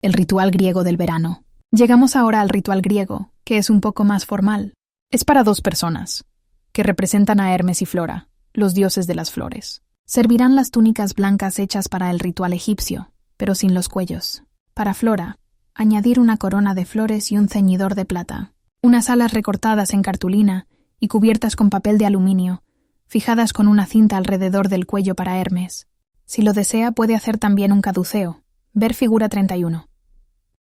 El ritual griego del verano. Llegamos ahora al ritual griego, que es un poco más formal. Es para 2 personas, que representan a Hermes y Flora, los dioses de las flores. Servirán las túnicas blancas hechas para el ritual egipcio, pero sin los cuellos. Para Flora, añadir una corona de flores y un ceñidor de plata. Unas alas recortadas en cartulina y cubiertas con papel de aluminio, fijadas con una cinta alrededor del cuello para Hermes. Si lo desea, puede hacer también un caduceo. Ver figura 31.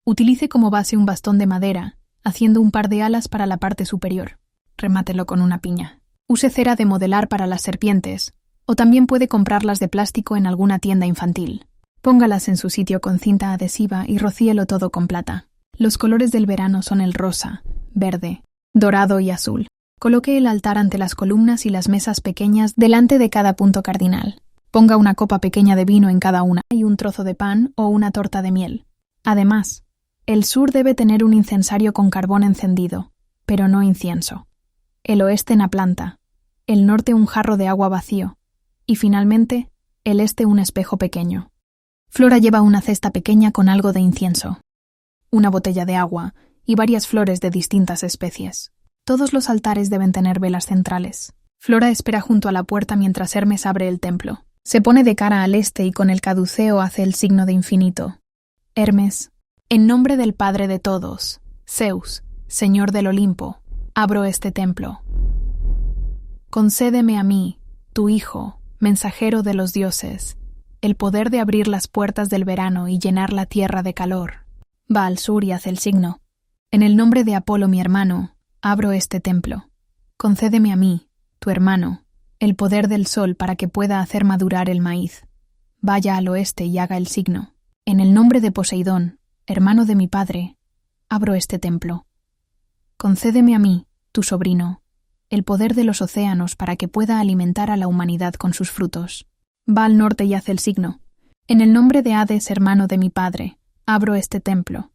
Utilice como base un bastón de madera, haciendo un par de alas para la parte superior. Remátelo con una piña. Use cera de modelar para las serpientes, o también puede comprarlas de plástico en alguna tienda infantil. Póngalas en su sitio con cinta adhesiva y rocíelo todo con plata. Los colores del verano son el rosa, verde, dorado y azul. Coloque el altar ante las columnas y las mesas pequeñas delante de cada punto cardinal. Ponga una copa pequeña de vino en cada una y un trozo de pan o una torta de miel. Además, el sur debe tener un incensario con carbón encendido, pero no incienso. El oeste una planta, el norte un jarro de agua vacío y finalmente el este un espejo pequeño. Flora lleva una cesta pequeña con algo de incienso, una botella de agua y varias flores de distintas especies. Todos los altares deben tener velas centrales. Flora espera junto a la puerta mientras Hermes abre el templo. Se pone de cara al este y con el caduceo hace el signo de infinito. Hermes, en nombre del Padre de todos, Zeus, Señor del Olimpo, abro este templo. Concédeme a mí, tu hijo, mensajero de los dioses, el poder de abrir las puertas del verano y llenar la tierra de calor. Va al sur y hace el signo. En el nombre de Apolo, mi hermano, abro este templo. Concédeme a mí, tu hermano, el poder del sol para que pueda hacer madurar el maíz. Vaya al oeste y haga el signo. En el nombre de Poseidón, hermano de mi padre, abro este templo. Concédeme a mí, tu sobrino, el poder de los océanos para que pueda alimentar a la humanidad con sus frutos. Va al norte y hace el signo. En el nombre de Hades, hermano de mi padre, abro este templo.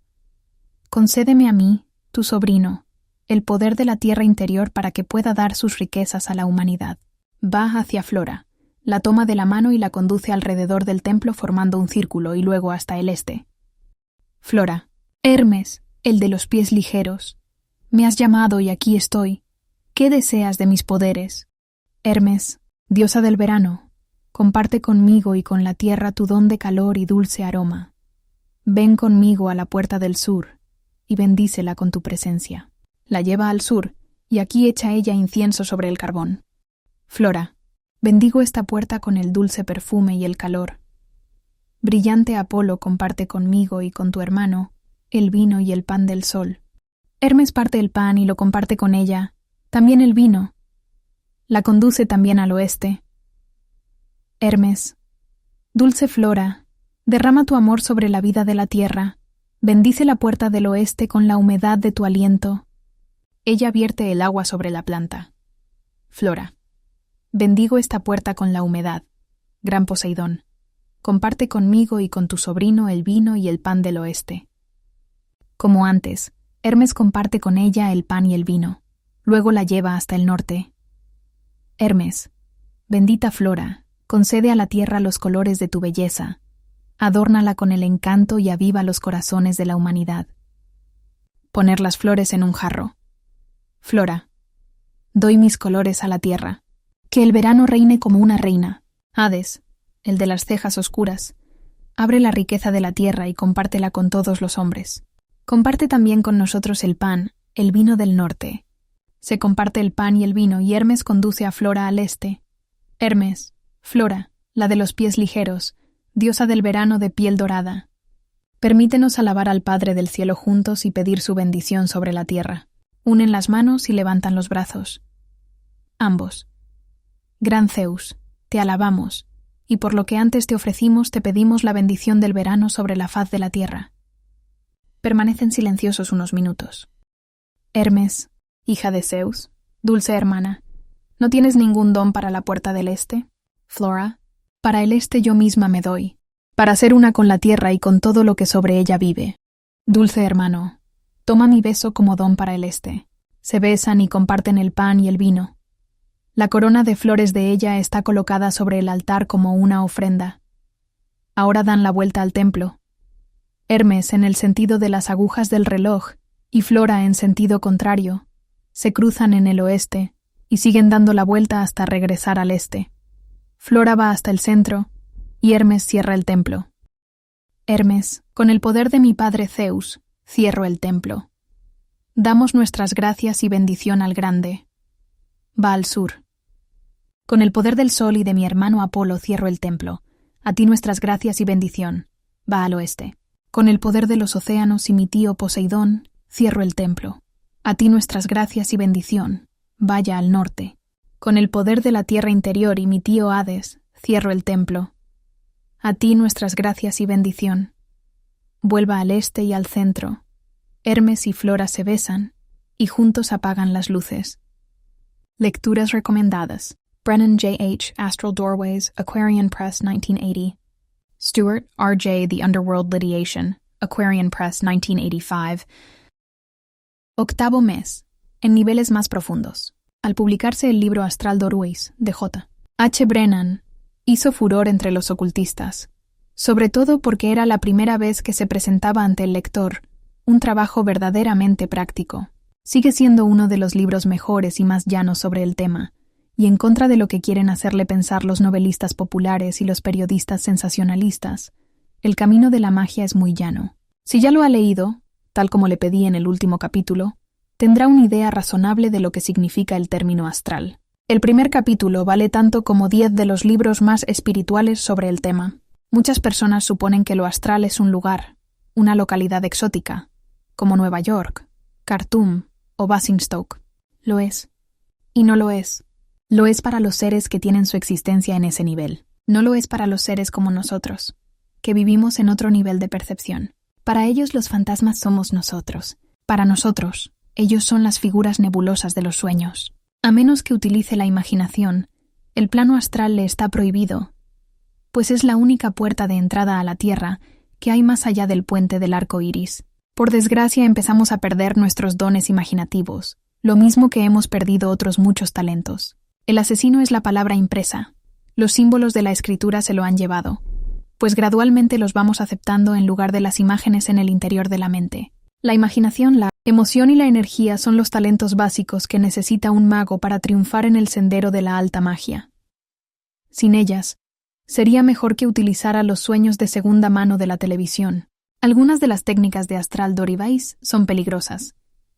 Concédeme a mí, tu sobrino, el poder de la tierra interior para que pueda dar sus riquezas a la humanidad. Va hacia Flora, la toma de la mano y la conduce alrededor del templo formando un círculo y luego hasta el este. Flora, Hermes, el de los pies ligeros, me has llamado y aquí estoy. ¿Qué deseas de mis poderes? Hermes, diosa del verano, comparte conmigo y con la tierra tu don de calor y dulce aroma. Ven conmigo a la puerta del sur y bendícela con tu presencia. La lleva al sur y aquí echa ella incienso sobre el carbón. Flora, bendigo esta puerta con el dulce perfume y el calor. Brillante Apolo comparte conmigo y con tu hermano el vino y el pan del sol. Hermes parte el pan y lo comparte con ella, también el vino. La conduce también al oeste. Hermes, dulce Flora, derrama tu amor sobre la vida de la tierra, bendice la puerta del oeste con la humedad de tu aliento. Ella vierte el agua sobre la planta. Flora, bendigo esta puerta con la humedad, gran Poseidón. Comparte conmigo y con tu sobrino el vino y el pan del oeste. Como antes, Hermes comparte con ella el pan y el vino. Luego la lleva hasta el norte. Hermes, bendita Flora, concede a la tierra los colores de tu belleza. Adórnala con el encanto y aviva los corazones de la humanidad. Poner las flores en un jarro. Flora, doy mis colores a la tierra. Que el verano reine como una reina. Hades, el de las cejas oscuras, abre la riqueza de la tierra y compártela con todos los hombres. Comparte también con nosotros el pan, el vino del norte. Se comparte el pan y el vino y Hermes conduce a Flora al este. Hermes, Flora, la de los pies ligeros, diosa del verano de piel dorada. Permítenos alabar al Padre del cielo juntos y pedir su bendición sobre la tierra. Unen las manos y levantan los brazos. Ambos. Gran Zeus, te alabamos, y por lo que antes te ofrecimos te pedimos la bendición del verano sobre la faz de la tierra. Permanecen silenciosos unos minutos. Hermes, hija de Zeus, dulce hermana, ¿no tienes ningún don para la puerta del este? Flora, para el este yo misma me doy, para ser una con la tierra y con todo lo que sobre ella vive. Dulce hermano, toma mi beso como don para el este. Se besan y comparten el pan y el vino. La corona de flores de ella está colocada sobre el altar como una ofrenda. Ahora dan la vuelta al templo. Hermes en el sentido de las agujas del reloj y Flora en sentido contrario, se cruzan en el oeste y siguen dando la vuelta hasta regresar al este. Flora va hasta el centro y Hermes cierra el templo. Hermes, con el poder de mi padre Zeus, cierro el templo. Damos nuestras gracias y bendición al grande. Va al sur. Con el poder del sol y de mi hermano Apolo cierro el templo. A ti nuestras gracias y bendición. Va al oeste. Con el poder de los océanos y mi tío Poseidón, cierro el templo. A ti nuestras gracias y bendición. Vaya al norte. Con el poder de la tierra interior y mi tío Hades, cierro el templo. A ti nuestras gracias y bendición. Vuelva al este y al centro. Hermes y Flora se besan y juntos apagan las luces. Lecturas recomendadas. Brennan J. H. Astral Doorways, Aquarian Press, 1980. Stewart, R. J. The Underworld Lidiation, Aquarian Press, 1985. Octavo mes. En niveles más profundos. Al publicarse el libro Astral Doorways, de J. H. Brennan, hizo furor entre los ocultistas, sobre todo porque era la primera vez que se presentaba ante el lector un trabajo verdaderamente práctico. Sigue siendo uno de los libros mejores y más llanos sobre el tema, y en contra de lo que quieren hacerle pensar los novelistas populares y los periodistas sensacionalistas, el camino de la magia es muy llano. Si ya lo ha leído, tal como le pedí en el último capítulo, tendrá una idea razonable de lo que significa el término astral. El primer capítulo vale tanto como 10 de los libros más espirituales sobre el tema. Muchas personas suponen que lo astral es un lugar, una localidad exótica, como Nueva York, Khartoum o Basingstoke. Lo es. Y no lo es. Lo es para los seres que tienen su existencia en ese nivel. No lo es para los seres como nosotros, que vivimos en otro nivel de percepción. Para ellos los fantasmas somos nosotros. Para nosotros, ellos son las figuras nebulosas de los sueños. A menos que utilice la imaginación, el plano astral le está prohibido, pues es la única puerta de entrada a la Tierra que hay más allá del puente del arco iris. Por desgracia empezamos a perder nuestros dones imaginativos, lo mismo que hemos perdido otros muchos talentos. El asesino es la palabra impresa. Los símbolos de la escritura se lo han llevado, pues gradualmente los vamos aceptando en lugar de las imágenes en el interior de la mente. La imaginación, la emoción y la energía son los talentos básicos que necesita un mago para triunfar en el sendero de la alta magia. Sin ellas, sería mejor que utilizara los sueños de segunda mano de la televisión. Algunas de las técnicas de Astral Doorways son peligrosas,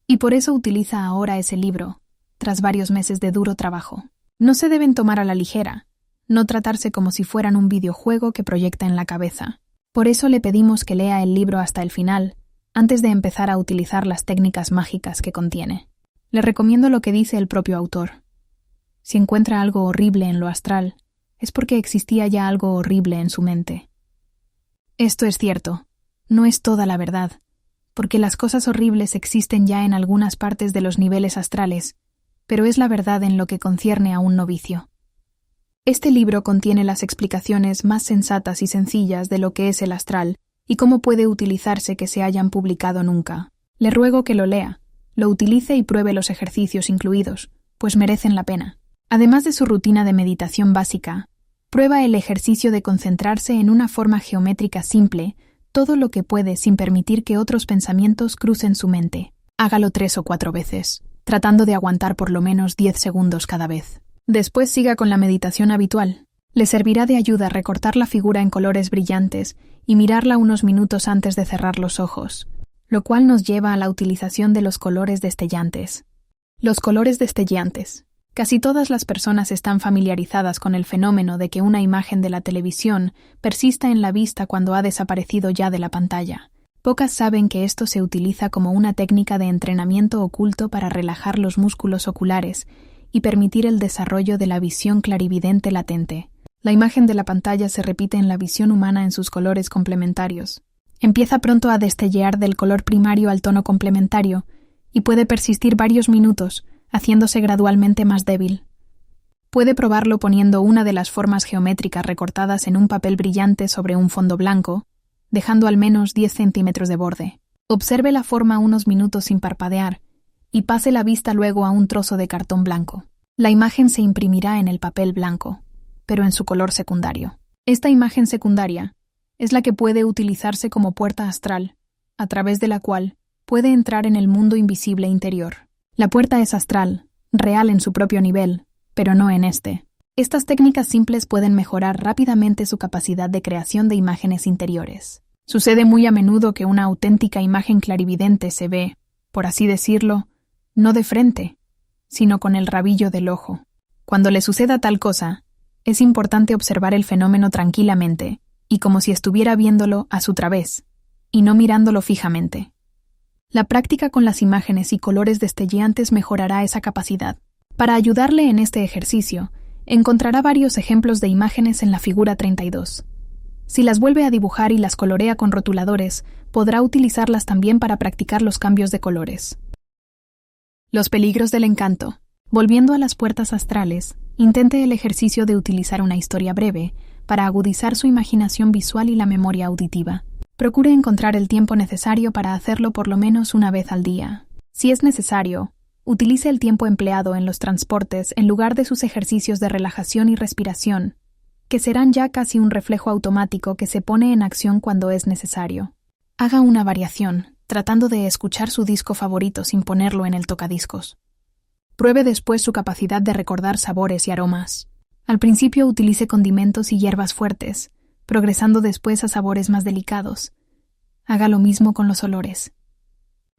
y por eso utiliza ahora ese libro, tras varios meses de duro trabajo. No se deben tomar a la ligera, no tratarse como si fueran un videojuego que proyecta en la cabeza. Por eso le pedimos que lea el libro hasta el final, antes de empezar a utilizar las técnicas mágicas que contiene. Le recomiendo lo que dice el propio autor. Si encuentra algo horrible en lo astral, es porque existía ya algo horrible en su mente. Esto es cierto. No es toda la verdad, porque las cosas horribles existen ya en algunas partes de los niveles astrales, pero es la verdad en lo que concierne a un novicio. Este libro contiene las explicaciones más sensatas y sencillas de lo que es el astral y cómo puede utilizarse que se hayan publicado nunca. Le ruego que lo lea, lo utilice y pruebe los ejercicios incluidos, pues merecen la pena. Además de su rutina de meditación básica, prueba el ejercicio de concentrarse en una forma geométrica simple todo lo que puede sin permitir que otros pensamientos crucen su mente. Hágalo 3 o 4 veces, tratando de aguantar por lo menos 10 segundos cada vez. Después siga con la meditación habitual. Le servirá de ayuda recortar la figura en colores brillantes y mirarla unos minutos antes de cerrar los ojos, lo cual nos lleva a la utilización de los colores destellantes. Los colores destellantes. Casi todas las personas están familiarizadas con el fenómeno de que una imagen de la televisión persista en la vista cuando ha desaparecido ya de la pantalla. Pocas saben que esto se utiliza como una técnica de entrenamiento oculto para relajar los músculos oculares y permitir el desarrollo de la visión clarividente latente. La imagen de la pantalla se repite en la visión humana en sus colores complementarios. Empieza pronto a destellear del color primario al tono complementario y puede persistir varios minutos, haciéndose gradualmente más débil. Puede probarlo poniendo una de las formas geométricas recortadas en un papel brillante sobre un fondo blanco, dejando al menos 10 centímetros de borde. Observe la forma unos minutos sin parpadear y pase la vista luego a un trozo de cartón blanco. La imagen se imprimirá en el papel blanco, pero en su color secundario. Esta imagen secundaria, Es la que puede utilizarse como puerta astral, a través de la cual puede entrar en el mundo invisible interior. La puerta es astral, real en su propio nivel, pero no en este. Estas técnicas simples pueden mejorar rápidamente su capacidad de creación de imágenes interiores. Sucede muy a menudo que una auténtica imagen clarividente se ve, por así decirlo, no de frente, sino con el rabillo del ojo. Cuando le suceda tal cosa, es importante observar el fenómeno tranquilamente y como si estuviera viéndolo a su través, y no mirándolo fijamente. La práctica con las imágenes y colores destellantes mejorará esa capacidad. Para ayudarle en este ejercicio, encontrará varios ejemplos de imágenes en la figura 32. Si las vuelve a dibujar y las colorea con rotuladores, podrá utilizarlas también para practicar los cambios de colores. Los peligros del encanto. Volviendo a las puertas astrales, intente el ejercicio de utilizar una historia breve para agudizar su imaginación visual y la memoria auditiva. Procure encontrar el tiempo necesario para hacerlo por lo menos una vez al día. Si es necesario, utilice el tiempo empleado en los transportes en lugar de sus ejercicios de relajación y respiración, que serán ya casi un reflejo automático que se pone en acción cuando es necesario. Haga una variación, tratando de escuchar su disco favorito sin ponerlo en el tocadiscos. Pruebe después su capacidad de recordar sabores y aromas. Al principio utilice condimentos y hierbas fuertes, progresando después a sabores más delicados. Haga lo mismo con los olores.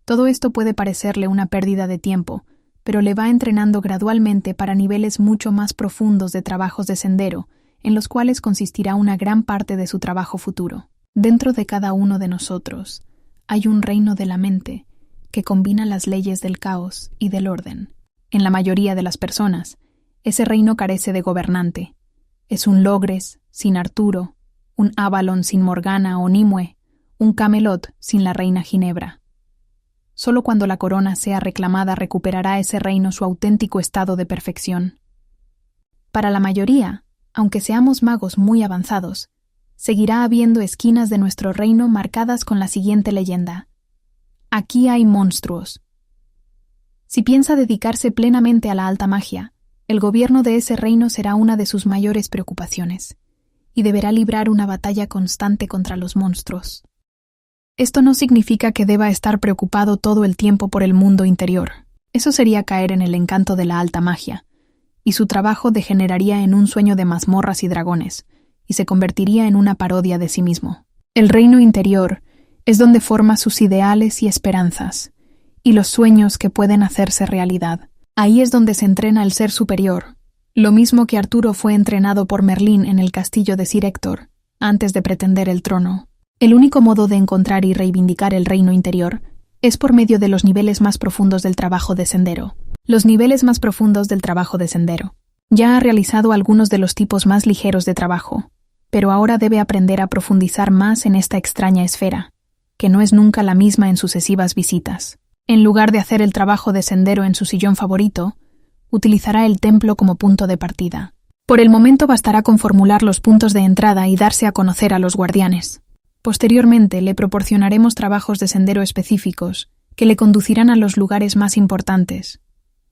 Todo esto puede parecerle una pérdida de tiempo, pero le va entrenando gradualmente para niveles mucho más profundos de trabajos de sendero, en los cuales consistirá una gran parte de su trabajo futuro. Dentro de cada uno de nosotros hay un reino de la mente que combina las leyes del caos y del orden. En la mayoría de las personas, ese reino carece de gobernante. Es un Logres sin Arturo, un Avalon sin Morgana o Nimue, un Camelot sin la reina Ginebra. Solo cuando la corona sea reclamada recuperará ese reino su auténtico estado de perfección. Para la mayoría, aunque seamos magos muy avanzados, seguirá habiendo esquinas de nuestro reino marcadas con la siguiente leyenda: aquí hay monstruos. Si piensa dedicarse plenamente a la alta magia, el gobierno de ese reino será una de sus mayores preocupaciones, y deberá librar una batalla constante contra los monstruos. Esto no significa que deba estar preocupado todo el tiempo por el mundo interior. Eso sería caer en el encanto de la alta magia, y su trabajo degeneraría en un sueño de mazmorras y dragones, y se convertiría en una parodia de sí mismo. El reino interior es donde forma sus ideales y esperanzas, y los sueños que pueden hacerse realidad. Ahí es donde se entrena el ser superior, lo mismo que Arturo fue entrenado por Merlín en el castillo de Sir Héctor, antes de pretender el trono. El único modo de encontrar y reivindicar el reino interior es por medio de los niveles más profundos del trabajo de sendero. Los niveles más profundos del trabajo de sendero. Ya ha realizado algunos de los tipos más ligeros de trabajo, pero ahora debe aprender a profundizar más en esta extraña esfera, que no es nunca la misma en sucesivas visitas. En lugar de hacer el trabajo de sendero en su sillón favorito, utilizará el templo como punto de partida. Por el momento bastará con formular los puntos de entrada y darse a conocer a los guardianes. Posteriormente le proporcionaremos trabajos de sendero específicos que le conducirán a los lugares más importantes,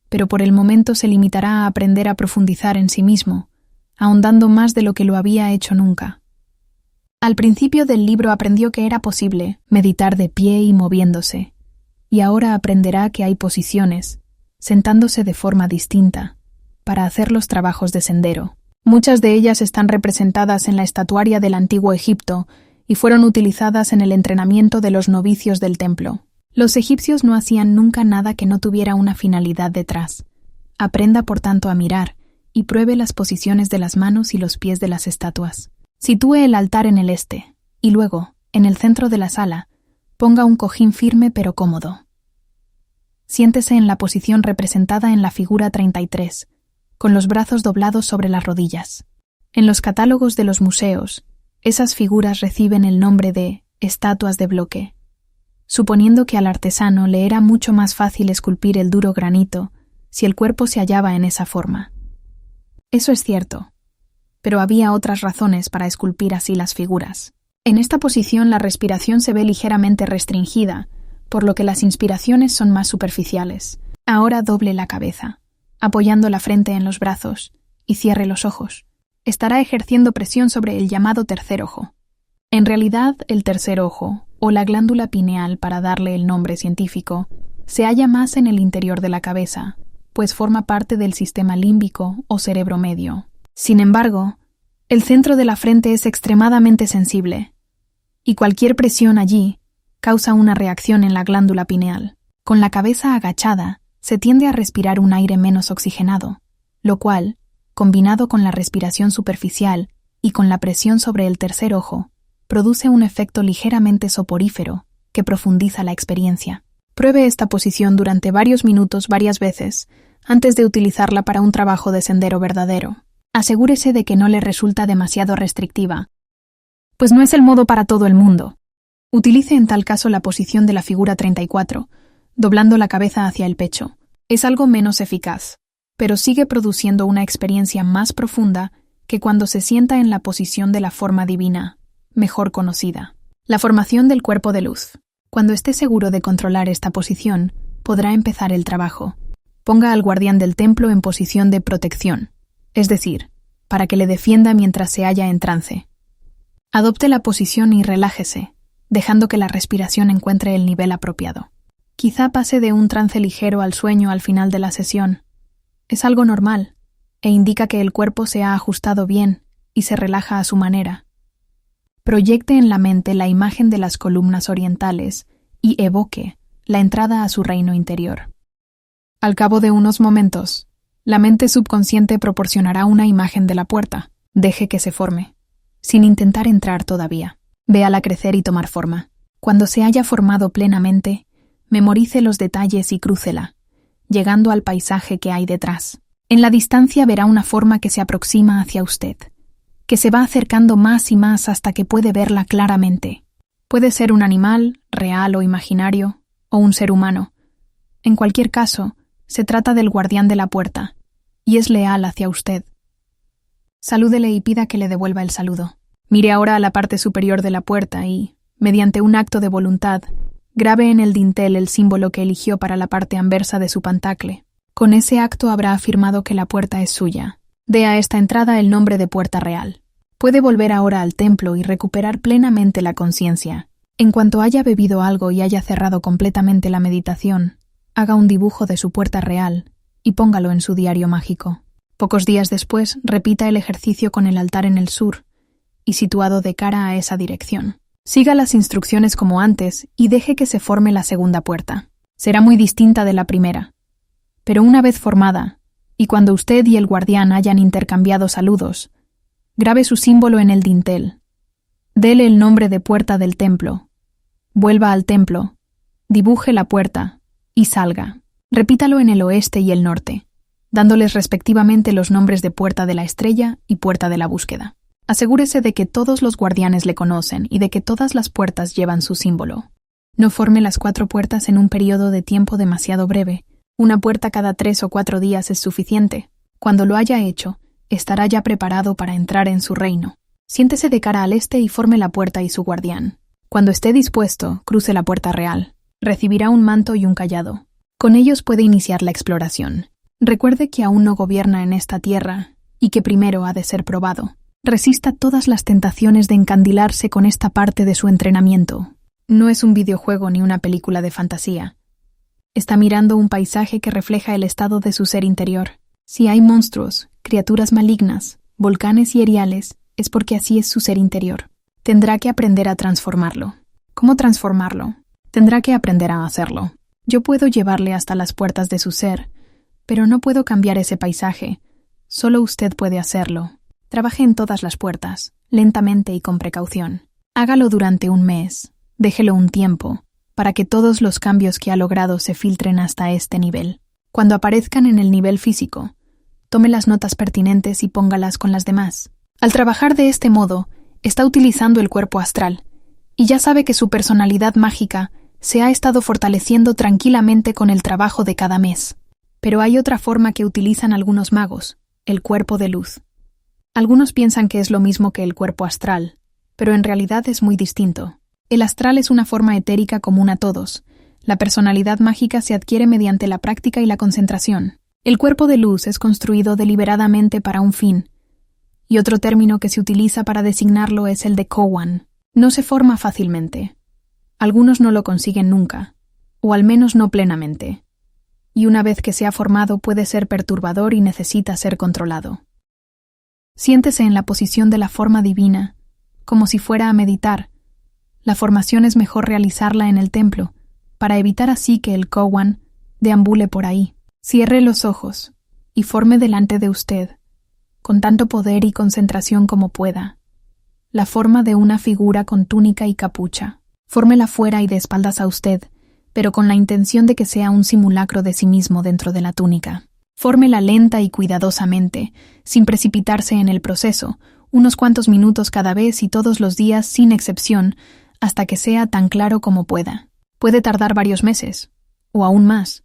pero por el momento se limitará a aprender a profundizar en sí mismo, ahondando más de lo que lo había hecho nunca. Al principio del libro aprendió que era posible meditar de pie y moviéndose, y ahora aprenderá que hay posiciones, sentándose de forma distinta, para hacer los trabajos de sendero. Muchas de ellas están representadas en la estatuaria del antiguo Egipto y fueron utilizadas en el entrenamiento de los novicios del templo. Los egipcios no hacían nunca nada que no tuviera una finalidad detrás. Aprenda por tanto a mirar y pruebe las posiciones de las manos y los pies de las estatuas. Sitúe el altar en el este y luego, en el centro de la sala, ponga un cojín firme pero cómodo. Siéntese en la posición representada en la figura 33, con los brazos doblados sobre las rodillas. En los catálogos de los museos, esas figuras reciben el nombre de estatuas de bloque, suponiendo que al artesano le era mucho más fácil esculpir el duro granito si el cuerpo se hallaba en esa forma. Eso es cierto, pero había otras razones para esculpir así las figuras. En esta posición la respiración se ve ligeramente restringida, por lo que las inspiraciones son más superficiales. Ahora doble la cabeza, apoyando la frente en los brazos, y cierre los ojos. Estará ejerciendo presión sobre el llamado tercer ojo. En realidad, el tercer ojo, o la glándula pineal para darle el nombre científico, se halla más en el interior de la cabeza, pues forma parte del sistema límbico o cerebro medio. Sin embargo, el centro de la frente es extremadamente sensible, y cualquier presión allí causa una reacción en la glándula pineal. Con la cabeza agachada, se tiende a respirar un aire menos oxigenado, lo cual, combinado con la respiración superficial y con la presión sobre el tercer ojo, produce un efecto ligeramente soporífero que profundiza la experiencia. Pruebe esta posición durante varios minutos varias veces antes de utilizarla para un trabajo de sendero verdadero. Asegúrese de que no le resulta demasiado restrictiva, pues no es el modo para todo el mundo. Utilice en tal caso la posición de la figura 34, doblando la cabeza hacia el pecho. Es algo menos eficaz, pero sigue produciendo una experiencia más profunda que cuando se sienta en la posición de la forma divina, mejor conocida. La formación del cuerpo de luz. Cuando esté seguro de controlar esta posición, podrá empezar el trabajo. Ponga al guardián del templo en posición de protección, es decir, para que le defienda mientras se halla en trance. Adopte la posición y relájese, dejando que la respiración encuentre el nivel apropiado. Quizá pase de un trance ligero al sueño al final de la sesión. Es algo normal, e indica que el cuerpo se ha ajustado bien y se relaja a su manera. Proyecte en la mente la imagen de las columnas orientales y evoque la entrada a su reino interior. Al cabo de unos momentos, la mente subconsciente proporcionará una imagen de la puerta. Deje que se forme, sin intentar entrar todavía. Véala crecer y tomar forma. Cuando se haya formado plenamente, memorice los detalles y crúcela, llegando al paisaje que hay detrás. En la distancia verá una forma que se aproxima hacia usted, que se va acercando más y más hasta que puede verla claramente. Puede ser un animal, real o imaginario, o un ser humano. En cualquier caso, se trata del guardián de la puerta, y es leal hacia usted. Salúdele y pida que le devuelva el saludo. Mire ahora a la parte superior de la puerta y, mediante un acto de voluntad, grabe en el dintel el símbolo que eligió para la parte anversa de su pantacle. Con ese acto habrá afirmado que la puerta es suya. Dé a esta entrada el nombre de puerta real. Puede volver ahora al templo y recuperar plenamente la conciencia. En cuanto haya bebido algo y haya cerrado completamente la meditación, haga un dibujo de su puerta real y póngalo en su diario mágico. Pocos días después, repita el ejercicio con el altar en el sur y situado de cara a esa dirección. Siga las instrucciones como antes y deje que se forme la segunda puerta. Será muy distinta de la primera, pero una vez formada, y cuando usted y el guardián hayan intercambiado saludos, grabe su símbolo en el dintel. Dele el nombre de puerta del templo. Vuelva al templo, dibuje la puerta y salga. Repítalo en el oeste y el norte, dándoles respectivamente los nombres de puerta de la estrella y puerta de la búsqueda. Asegúrese de que todos los guardianes le conocen y de que todas las puertas llevan su símbolo. No forme las 4 puertas en un periodo de tiempo demasiado breve. Una puerta cada 3 o 4 días es suficiente. Cuando lo haya hecho, estará ya preparado para entrar en su reino. Siéntese de cara al este y forme la puerta y su guardián. Cuando esté dispuesto, cruce la puerta real. Recibirá un manto y un cayado. Con ellos puede iniciar la exploración. Recuerde que aún no gobierna en esta tierra y que primero ha de ser probado. Resista todas las tentaciones de encandilarse con esta parte de su entrenamiento. No es un videojuego ni una película de fantasía. Está mirando un paisaje que refleja el estado de su ser interior. Si hay monstruos, criaturas malignas, volcanes y eriales, es porque así es su ser interior. Tendrá que aprender a transformarlo. ¿Cómo transformarlo? Tendrá que aprender a hacerlo. Yo puedo llevarle hasta las puertas de su ser, pero no puedo cambiar ese paisaje. Solo usted puede hacerlo. Trabaje en todas las puertas, lentamente y con precaución. Hágalo durante un mes. Déjelo un tiempo, para que todos los cambios que ha logrado se filtren hasta este nivel. Cuando aparezcan en el nivel físico, tome las notas pertinentes y póngalas con las demás. Al trabajar de este modo, está utilizando el cuerpo astral, y ya sabe que su personalidad mágica se ha estado fortaleciendo tranquilamente con el trabajo de cada mes. Pero hay otra forma que utilizan algunos magos, el cuerpo de luz. Algunos piensan que es lo mismo que el cuerpo astral, pero en realidad es muy distinto. El astral es una forma etérica común a todos. La personalidad mágica se adquiere mediante la práctica y la concentración. El cuerpo de luz es construido deliberadamente para un fin, y otro término que se utiliza para designarlo es el de Kowan. No se forma fácilmente. Algunos no lo consiguen nunca, o al menos no plenamente. Y una vez que se ha formado puede ser perturbador y necesita ser controlado. Siéntese en la posición de la forma divina, como si fuera a meditar. La formación es mejor realizarla en el templo, para evitar así que el Kowan deambule por ahí. Cierre los ojos y forme delante de usted, con tanto poder y concentración como pueda, la forma de una figura con túnica y capucha. Fórmela fuera y de espaldas a usted, pero con la intención de que sea un simulacro de sí mismo dentro de la túnica. Fórmela lenta y cuidadosamente, sin precipitarse en el proceso, unos cuantos minutos cada vez y todos los días sin excepción, hasta que sea tan claro como pueda. Puede tardar varios meses, o aún más,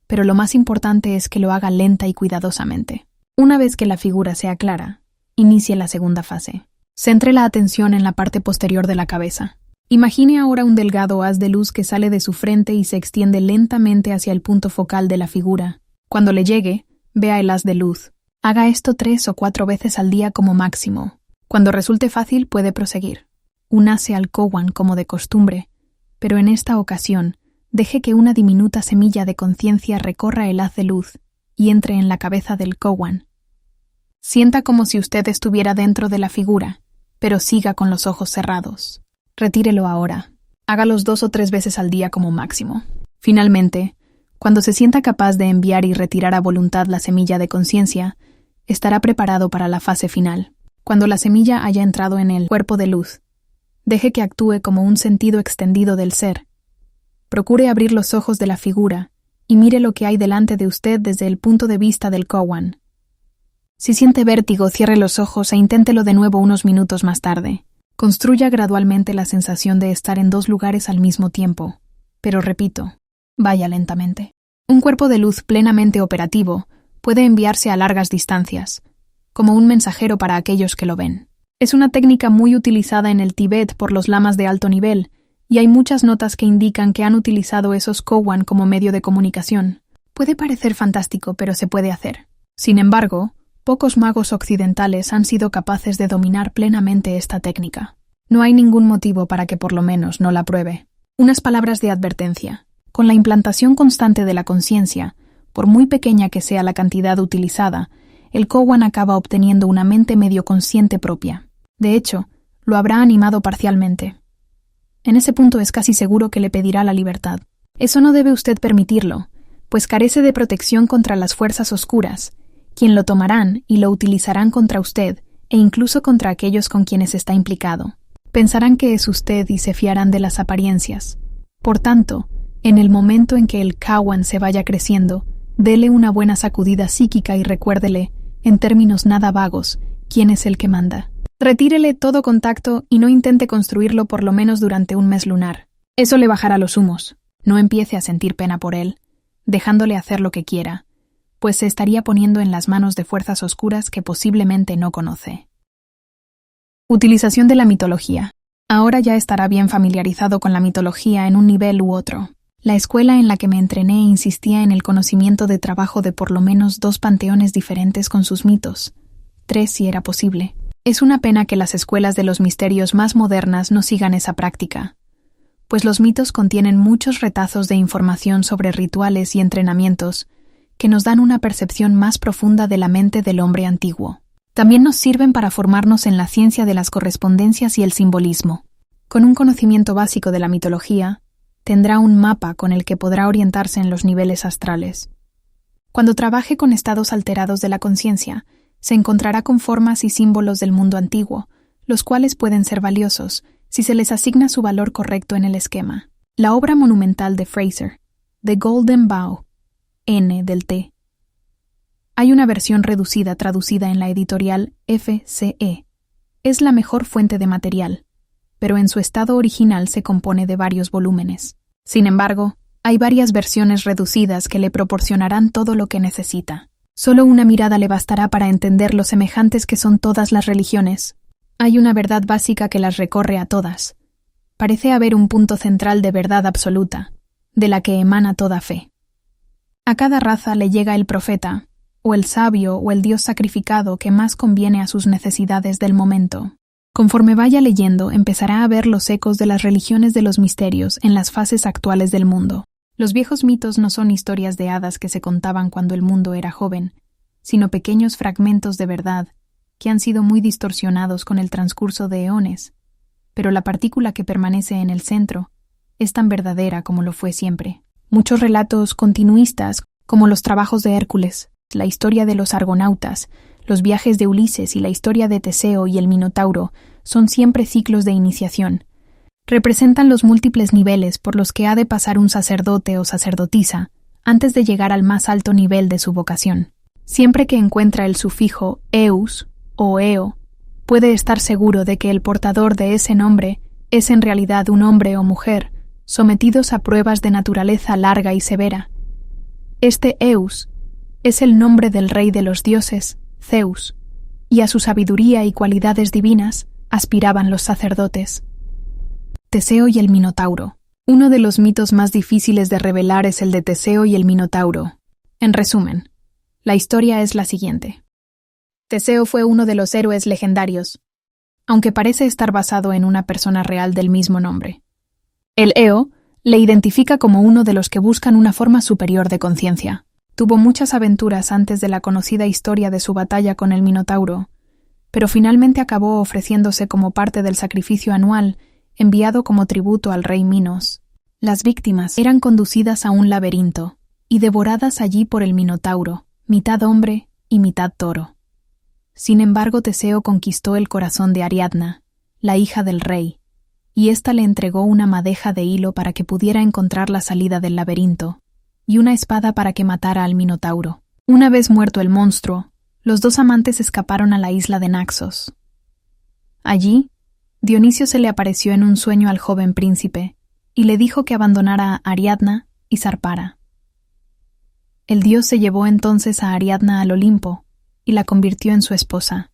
pero lo más importante es que lo haga lenta y cuidadosamente. Una vez que la figura sea clara, inicie la segunda fase. Centre la atención en la parte posterior de la cabeza. Imagine ahora un delgado haz de luz que sale de su frente y se extiende lentamente hacia el punto focal de la figura. Cuando le llegue, vea el haz de luz. Haga esto 3 o 4 veces al día como máximo. Cuando resulte fácil, puede proseguir. Únase al Kowan como de costumbre, pero en esta ocasión, deje que una diminuta semilla de conciencia recorra el haz de luz y entre en la cabeza del Kowan. Sienta como si usted estuviera dentro de la figura, pero siga con los ojos cerrados. Retírelo ahora. Hágalos 2 o 3 veces al día como máximo. Finalmente, cuando se sienta capaz de enviar y retirar a voluntad la semilla de conciencia, estará preparado para la fase final. Cuando la semilla haya entrado en el cuerpo de luz, deje que actúe como un sentido extendido del ser. Procure abrir los ojos de la figura y mire lo que hay delante de usted desde el punto de vista del Kowan. Si siente vértigo, cierre los ojos e inténtelo de nuevo unos minutos más tarde. Construya gradualmente la sensación de estar en 2 lugares al mismo tiempo. Pero repito, vaya lentamente. Un cuerpo de luz plenamente operativo puede enviarse a largas distancias, como un mensajero para aquellos que lo ven. Es una técnica muy utilizada en el Tíbet por los lamas de alto nivel, y hay muchas notas que indican que han utilizado esos Kowan como medio de comunicación. Puede parecer fantástico, pero se puede hacer. Sin embargo, pocos magos occidentales han sido capaces de dominar plenamente esta técnica. No hay ningún motivo para que por lo menos no la pruebe. Unas palabras de advertencia. Con la implantación constante de la conciencia, por muy pequeña que sea la cantidad utilizada, el Kowan acaba obteniendo una mente medio consciente propia. De hecho, lo habrá animado parcialmente. En ese punto es casi seguro que le pedirá la libertad. Eso no debe usted permitirlo, pues carece de protección contra las fuerzas oscuras, quien lo tomarán y lo utilizarán contra usted e incluso contra aquellos con quienes está implicado. Pensarán que es usted y se fiarán de las apariencias. Por tanto, en el momento en que el Kowan se vaya creciendo, dele una buena sacudida psíquica y recuérdele, en términos nada vagos, quién es el que manda. Retírele todo contacto y no intente construirlo por lo menos durante un mes lunar. Eso le bajará los humos. No empiece a sentir pena por él, dejándole hacer lo que quiera, pues se estaría poniendo en las manos de fuerzas oscuras que posiblemente no conoce. Utilización de la mitología. Ahora ya estará bien familiarizado con la mitología en un nivel u otro. La escuela en la que me entrené insistía en el conocimiento de trabajo de por lo menos 2 panteones diferentes con sus mitos, 3 si era posible. Es una pena que las escuelas de los misterios más modernas no sigan esa práctica, pues los mitos contienen muchos retazos de información sobre rituales y entrenamientos que nos dan una percepción más profunda de la mente del hombre antiguo. También nos sirven para formarnos en la ciencia de las correspondencias y el simbolismo. Con un conocimiento básico de la mitología, tendrá un mapa con el que podrá orientarse en los niveles astrales. Cuando trabaje con estados alterados de la conciencia, se encontrará con formas y símbolos del mundo antiguo, los cuales pueden ser valiosos si se les asigna su valor correcto en el esquema. La obra monumental de Fraser, The Golden Bough, N del T. Hay una versión reducida traducida en la editorial FCE. Es la mejor fuente de material, pero en su estado original se compone de varios volúmenes. Sin embargo, hay varias versiones reducidas que le proporcionarán todo lo que necesita. Solo una mirada le bastará para entender lo semejantes que son todas las religiones. Hay una verdad básica que las recorre a todas. Parece haber un punto central de verdad absoluta, de la que emana toda fe. A cada raza le llega el profeta, o el sabio o el dios sacrificado que más conviene a sus necesidades del momento. Conforme vaya leyendo, empezará a ver los ecos de las religiones de los misterios en las fases actuales del mundo. Los viejos mitos no son historias de hadas que se contaban cuando el mundo era joven, sino pequeños fragmentos de verdad que han sido muy distorsionados con el transcurso de eones, pero la partícula que permanece en el centro es tan verdadera como lo fue siempre. Muchos relatos continuistas, como los trabajos de Hércules, la historia de los argonautas, los viajes de Ulises y la historia de Teseo y el Minotauro, son siempre ciclos de iniciación. Representan los múltiples niveles por los que ha de pasar un sacerdote o sacerdotisa antes de llegar al más alto nivel de su vocación. Siempre que encuentra el sufijo eus o eo, puede estar seguro de que el portador de ese nombre es en realidad un hombre o mujer, sometidos a pruebas de naturaleza larga y severa. Este eus es el nombre del rey de los dioses, Zeus, y a su sabiduría y cualidades divinas aspiraban los sacerdotes. Teseo y el Minotauro. Uno de los mitos más difíciles de revelar es el de Teseo y el Minotauro. En resumen, la historia es la siguiente. Teseo fue uno de los héroes legendarios, aunque parece estar basado en una persona real del mismo nombre. El Eo le identifica como uno de los que buscan una forma superior de conciencia. Tuvo muchas aventuras antes de la conocida historia de su batalla con el Minotauro, pero finalmente acabó ofreciéndose como parte del sacrificio anual enviado como tributo al rey Minos. Las víctimas eran conducidas a un laberinto y devoradas allí por el Minotauro, mitad hombre y mitad toro. Sin embargo, Teseo conquistó el corazón de Ariadna, la hija del rey, y ésta le entregó una madeja de hilo para que pudiera encontrar la salida del laberinto, y una espada para que matara al Minotauro. Una vez muerto el monstruo, los dos amantes escaparon a la isla de Naxos. Allí, Dionisio se le apareció en un sueño al joven príncipe, y le dijo que abandonara a Ariadna y zarpara. El dios se llevó entonces a Ariadna al Olimpo, y la convirtió en su esposa.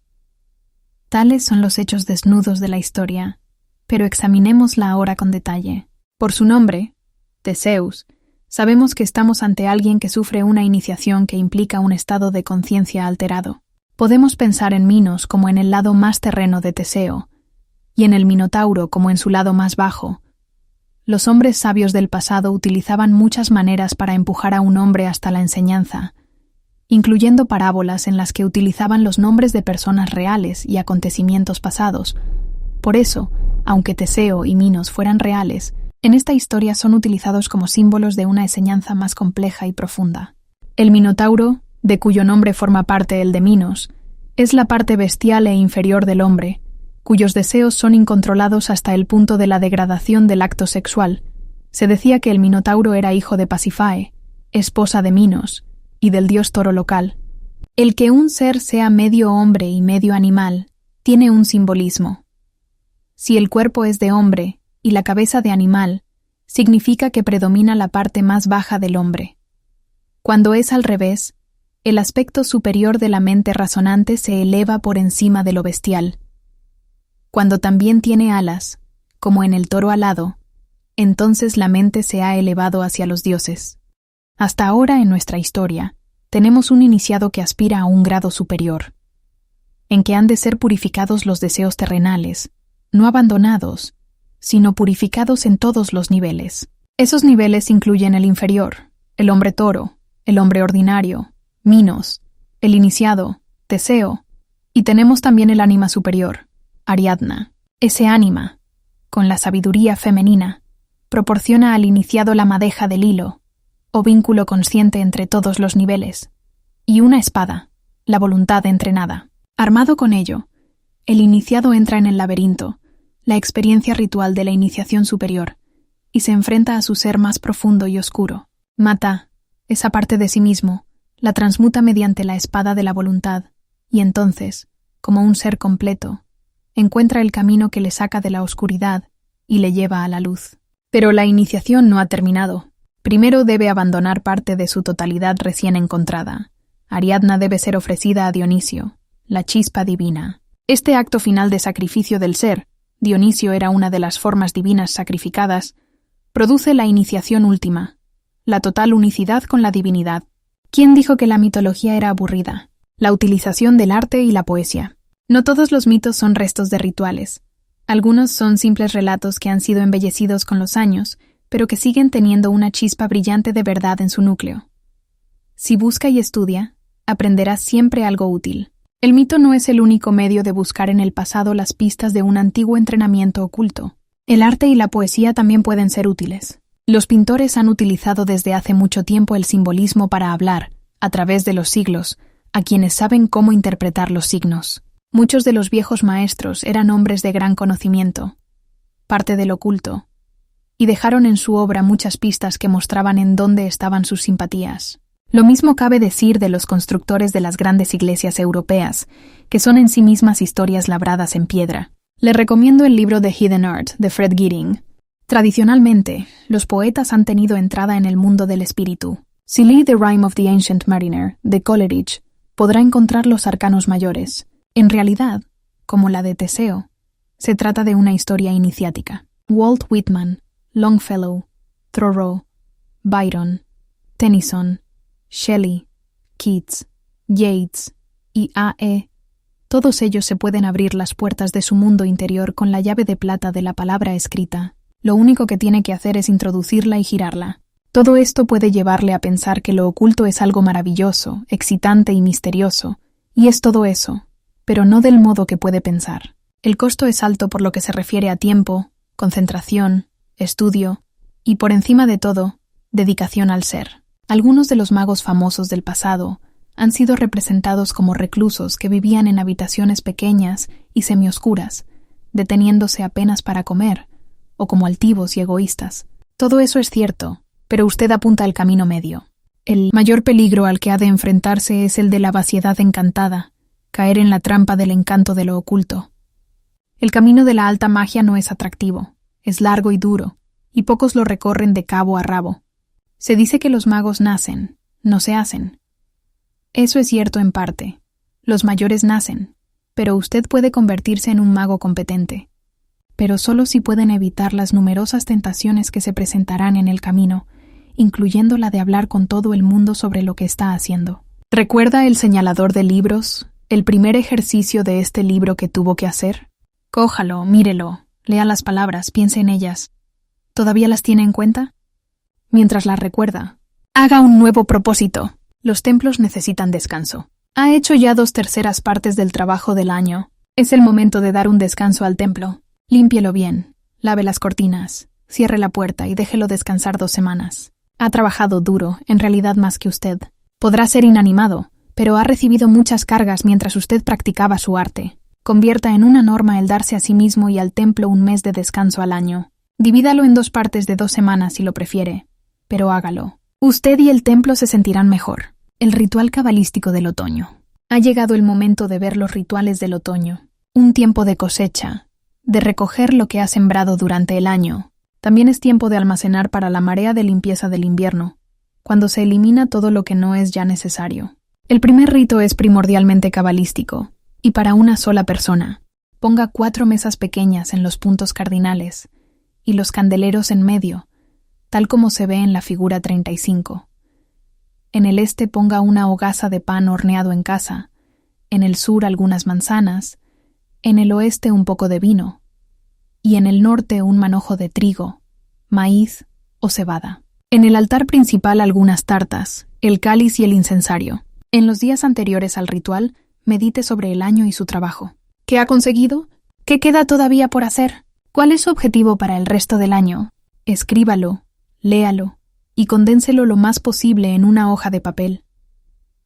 Tales son los hechos desnudos de la historia, pero examinémosla ahora con detalle. Por su nombre, Teseus, sabemos que estamos ante alguien que sufre una iniciación que implica un estado de conciencia alterado. Podemos pensar en Minos como en el lado más terreno de Teseo, y en el Minotauro como en su lado más bajo. Los hombres sabios del pasado utilizaban muchas maneras para empujar a un hombre hasta la enseñanza, incluyendo parábolas en las que utilizaban los nombres de personas reales y acontecimientos pasados. Por eso, aunque Teseo y Minos fueran reales, en esta historia son utilizados como símbolos de una enseñanza más compleja y profunda. El Minotauro, de cuyo nombre forma parte el de Minos, es la parte bestial e inferior del hombre, cuyos deseos son incontrolados hasta el punto de la degradación del acto sexual. Se decía que el Minotauro era hijo de Pasifae, esposa de Minos, y del dios toro local. El que un ser sea medio hombre y medio animal tiene un simbolismo. Si el cuerpo es de hombre y la cabeza de animal, significa que predomina la parte más baja del hombre. Cuando es al revés, el aspecto superior de la mente razonante se eleva por encima de lo bestial. Cuando también tiene alas, como en el toro alado, entonces la mente se ha elevado hacia los dioses. Hasta ahora en nuestra historia, tenemos un iniciado que aspira a un grado superior, en que han de ser purificados los deseos terrenales, no abandonados, sino purificados en todos los niveles. Esos niveles incluyen el inferior, el hombre toro, el hombre ordinario, Minos, el iniciado, Teseo, y tenemos también el ánima superior, Ariadna. Ese ánima, con la sabiduría femenina, proporciona al iniciado la madeja del hilo, o vínculo consciente entre todos los niveles, y una espada, la voluntad entrenada. Armado con ello, el iniciado entra en el laberinto, la experiencia ritual de la iniciación superior, y se enfrenta a su ser más profundo y oscuro. Mata, esa parte de sí mismo, la transmuta mediante la espada de la voluntad, y entonces, como un ser completo, encuentra el camino que le saca de la oscuridad y le lleva a la luz. Pero la iniciación no ha terminado. Primero debe abandonar parte de su totalidad recién encontrada. Ariadna debe ser ofrecida a Dionisio, la chispa divina. Este acto final de sacrificio del ser, Dionisio era una de las formas divinas sacrificadas, produce la iniciación última, la total unicidad con la divinidad. ¿Quién dijo que la mitología era aburrida? La utilización del arte y la poesía. No todos los mitos son restos de rituales. Algunos son simples relatos que han sido embellecidos con los años, pero que siguen teniendo una chispa brillante de verdad en su núcleo. Si busca y estudia, aprenderá siempre algo útil. El mito no es el único medio de buscar en el pasado las pistas de un antiguo entrenamiento oculto. El arte y la poesía también pueden ser útiles. Los pintores han utilizado desde hace mucho tiempo el simbolismo para hablar, a través de los siglos, a quienes saben cómo interpretar los signos. Muchos de los viejos maestros eran hombres de gran conocimiento, parte del oculto, y dejaron en su obra muchas pistas que mostraban en dónde estaban sus simpatías. Lo mismo cabe decir de los constructores de las grandes iglesias europeas, que son en sí mismas historias labradas en piedra. Le recomiendo el libro The Hidden Art de Fred Gidding. Tradicionalmente, los poetas han tenido entrada en el mundo del espíritu. Si lee The Rime of the Ancient Mariner de Coleridge, podrá encontrar los arcanos mayores. En realidad, como la de Teseo, se trata de una historia iniciática. Walt Whitman, Longfellow, Thoreau, Byron, Tennyson, Shelley, Keats, Yeats y A.E. Todos ellos se pueden abrir las puertas de su mundo interior con la llave de plata de la palabra escrita. Lo único que tiene que hacer es introducirla y girarla. Todo esto puede llevarle a pensar que lo oculto es algo maravilloso, excitante y misterioso, y es todo eso, pero no del modo que puede pensar. El costo es alto por lo que se refiere a tiempo, concentración, estudio y, por encima de todo, dedicación al ser. Algunos de los magos famosos del pasado han sido representados como reclusos que vivían en habitaciones pequeñas y semioscuras, deteniéndose apenas para comer, o como altivos y egoístas. Todo eso es cierto, pero usted apunta al camino medio. El mayor peligro al que ha de enfrentarse es el de la vaciedad encantada, caer en la trampa del encanto de lo oculto. El camino de la alta magia no es atractivo, es largo y duro, y pocos lo recorren de cabo a rabo. Se dice que los magos nacen, no se hacen. Eso es cierto en parte. Los mayores nacen, pero usted puede convertirse en un mago competente. Pero solo si pueden evitar las numerosas tentaciones que se presentarán en el camino, incluyendo la de hablar con todo el mundo sobre lo que está haciendo. ¿Recuerda el señalador de libros, el primer ejercicio de este libro que tuvo que hacer? Cójalo, mírelo, lea las palabras, piense en ellas. ¿Todavía las tiene en cuenta? Mientras las recuerda, haga un nuevo propósito. Los templos necesitan descanso. Ha hecho ya 2/3 partes del trabajo del año. Es el momento de dar un descanso al templo. Límpielo bien, lave las cortinas, cierre la puerta y déjelo descansar 2 semanas. Ha trabajado duro, en realidad más que usted. Podrá ser inanimado, pero ha recibido muchas cargas mientras usted practicaba su arte. Convierta en una norma el darse a sí mismo y al templo un mes de descanso al año. Divídalo en 2 partes de 2 semanas si lo prefiere, pero hágalo. Usted y el templo se sentirán mejor. El ritual cabalístico del otoño. Ha llegado el momento de ver los rituales del otoño. Un tiempo de cosecha, de recoger lo que ha sembrado durante el año. También es tiempo de almacenar para la marea de limpieza del invierno, cuando se elimina todo lo que no es ya necesario. El primer rito es primordialmente cabalístico, y para una sola persona. Ponga 4 mesas pequeñas en los puntos cardinales, y los candeleros en medio, tal como se ve en la figura 35. En el este ponga una hogaza de pan horneado en casa, en el sur algunas manzanas, en el oeste un poco de vino, y en el norte un manojo de trigo, maíz o cebada. En el altar principal algunas tartas, el cáliz y el incensario. En los días anteriores al ritual, medite sobre el año y su trabajo. ¿Qué ha conseguido? ¿Qué queda todavía por hacer? ¿Cuál es su objetivo para el resto del año? Escríbalo, léalo y condénselo lo más posible en una hoja de papel.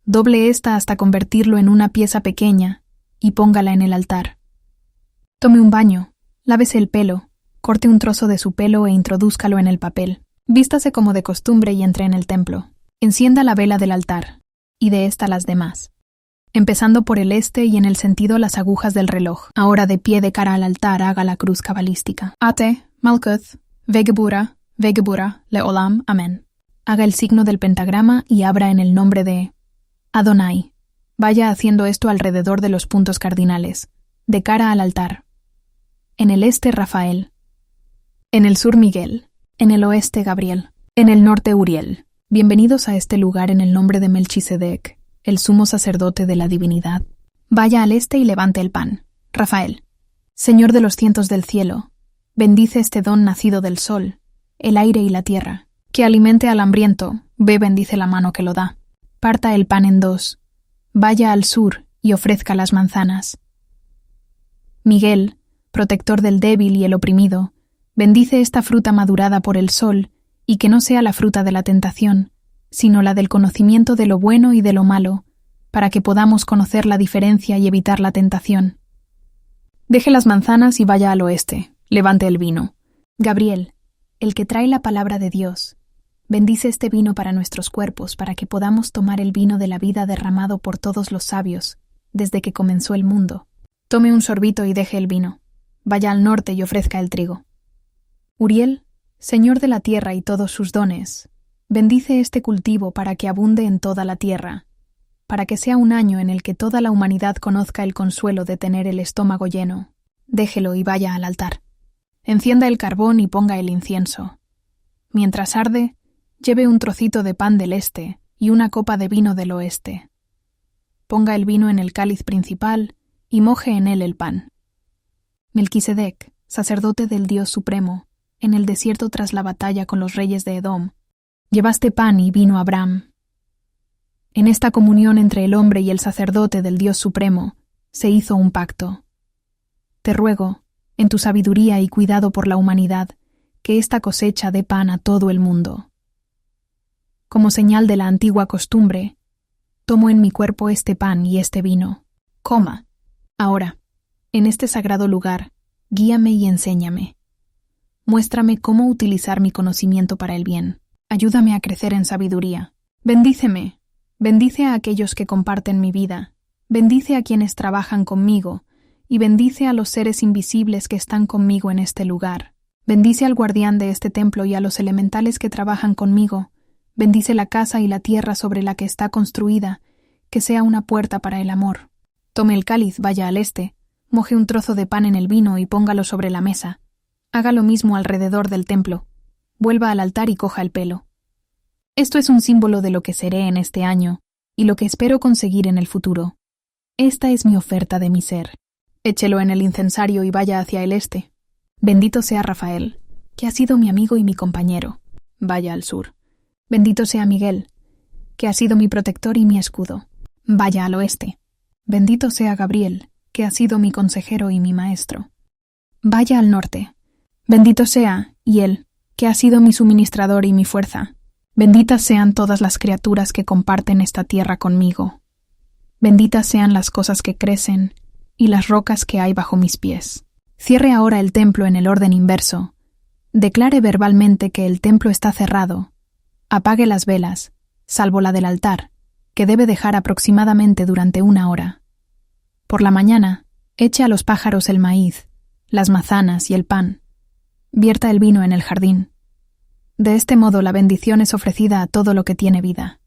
Doble esta hasta convertirlo en una pieza pequeña y póngala en el altar. Tome un baño, lávese el pelo, corte un trozo de su pelo e introdúzcalo en el papel. Vístase como de costumbre y entre en el templo. Encienda la vela del altar, y de esta las demás, empezando por el este y en el sentido las agujas del reloj. Ahora de pie de cara al altar haga la cruz cabalística. Ate, Malkuth, Vegebura, Leolam, Amén. Haga el signo del pentagrama y abra en el nombre de Adonai. Vaya haciendo esto alrededor de los puntos cardinales, de cara al altar. En el este Rafael, en el sur Miguel, en el oeste Gabriel, en el norte Uriel. Bienvenidos a este lugar en el nombre de Melchisedec, el sumo sacerdote de la divinidad. Vaya al este y levante el pan. Rafael. Señor de los cientos del cielo, bendice este don nacido del sol, el aire y la tierra. Que alimente al hambriento, ve bendice la mano que lo da. Parta el pan en dos. Vaya al sur y ofrezca las manzanas. Miguel, protector del débil y el oprimido, bendice esta fruta madurada por el sol, y que no sea la fruta de la tentación, sino la del conocimiento de lo bueno y de lo malo, para que podamos conocer la diferencia y evitar la tentación. Deje las manzanas y vaya al oeste, levante el vino. Gabriel, el que trae la palabra de Dios, bendice este vino para nuestros cuerpos, para que podamos tomar el vino de la vida derramado por todos los sabios, desde que comenzó el mundo. Tome un sorbito y deje el vino. Vaya al norte y ofrezca el trigo. Uriel, Señor de la tierra y todos sus dones, bendice este cultivo para que abunde en toda la tierra, para que sea un año en el que toda la humanidad conozca el consuelo de tener el estómago lleno. Déjelo y vaya al altar. Encienda el carbón y ponga el incienso. Mientras arde, lleve un trocito de pan del este y una copa de vino del oeste. Ponga el vino en el cáliz principal y moje en él el pan. Melquisedec, sacerdote del Dios Supremo, en el desierto tras la batalla con los reyes de Edom, llevaste pan y vino a Abraham. En esta comunión entre el hombre y el sacerdote del Dios Supremo, se hizo un pacto. Te ruego, en tu sabiduría y cuidado por la humanidad, que esta cosecha dé pan a todo el mundo. Como señal de la antigua costumbre, tomo en mi cuerpo este pan y este vino. Coma. Ahora, en este sagrado lugar, guíame y enséñame. Muéstrame cómo utilizar mi conocimiento para el bien. Ayúdame a crecer en sabiduría. Bendíceme. Bendice a aquellos que comparten mi vida. Bendice a quienes trabajan conmigo. Y bendice a los seres invisibles que están conmigo en este lugar. Bendice al guardián de este templo y a los elementales que trabajan conmigo. Bendice la casa y la tierra sobre la que está construida, que sea una puerta para el amor. Tome el cáliz, vaya al este, moje un trozo de pan en el vino y póngalo sobre la mesa. Haga lo mismo alrededor del templo. Vuelva al altar y coja el pelo. Esto es un símbolo de lo que seré en este año y lo que espero conseguir en el futuro. Esta es mi oferta de mi ser. Échelo en el incensario y vaya hacia el este. Bendito sea Rafael, que ha sido mi amigo y mi compañero. Vaya al sur. Bendito sea Miguel, que ha sido mi protector y mi escudo. Vaya al oeste. Bendito sea Gabriel, que ha sido mi consejero y mi maestro. Vaya al norte. Bendito sea Hiel, que ha sido mi suministrador y mi fuerza. Benditas sean todas las criaturas que comparten esta tierra conmigo. Benditas sean las cosas que crecen y las rocas que hay bajo mis pies. Cierre ahora el templo en el orden inverso. Declare verbalmente que el templo está cerrado. Apague las velas, salvo la del altar, que debe dejar aproximadamente durante 1 hora. Por la mañana, eche a los pájaros el maíz, las manzanas y el pan. Vierta el vino en el jardín. De este modo la bendición es ofrecida a todo lo que tiene vida.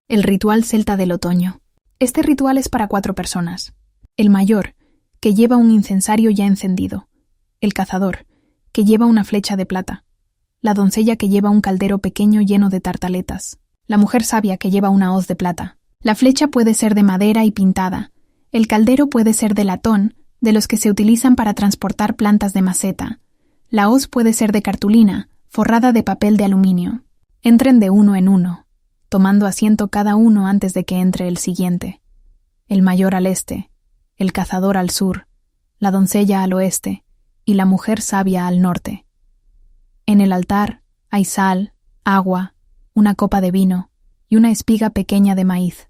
El ritual celta del otoño. Este ritual es para 4 personas. El mayor, que lleva un incensario ya encendido. El cazador, que lleva una flecha de plata. La doncella que lleva un caldero pequeño lleno de tartaletas. La mujer sabia que lleva una hoz de plata. La flecha puede ser de madera y pintada. El caldero puede ser de latón, de los que se utilizan para transportar plantas de maceta. La hoz puede ser de cartulina, forrada de papel de aluminio. Entren de uno en uno, tomando asiento cada uno antes de que entre el siguiente. El mayor al este, el cazador al sur, la doncella al oeste y la mujer sabia al norte. En el altar hay sal, agua, una copa de vino y una espiga pequeña de maíz.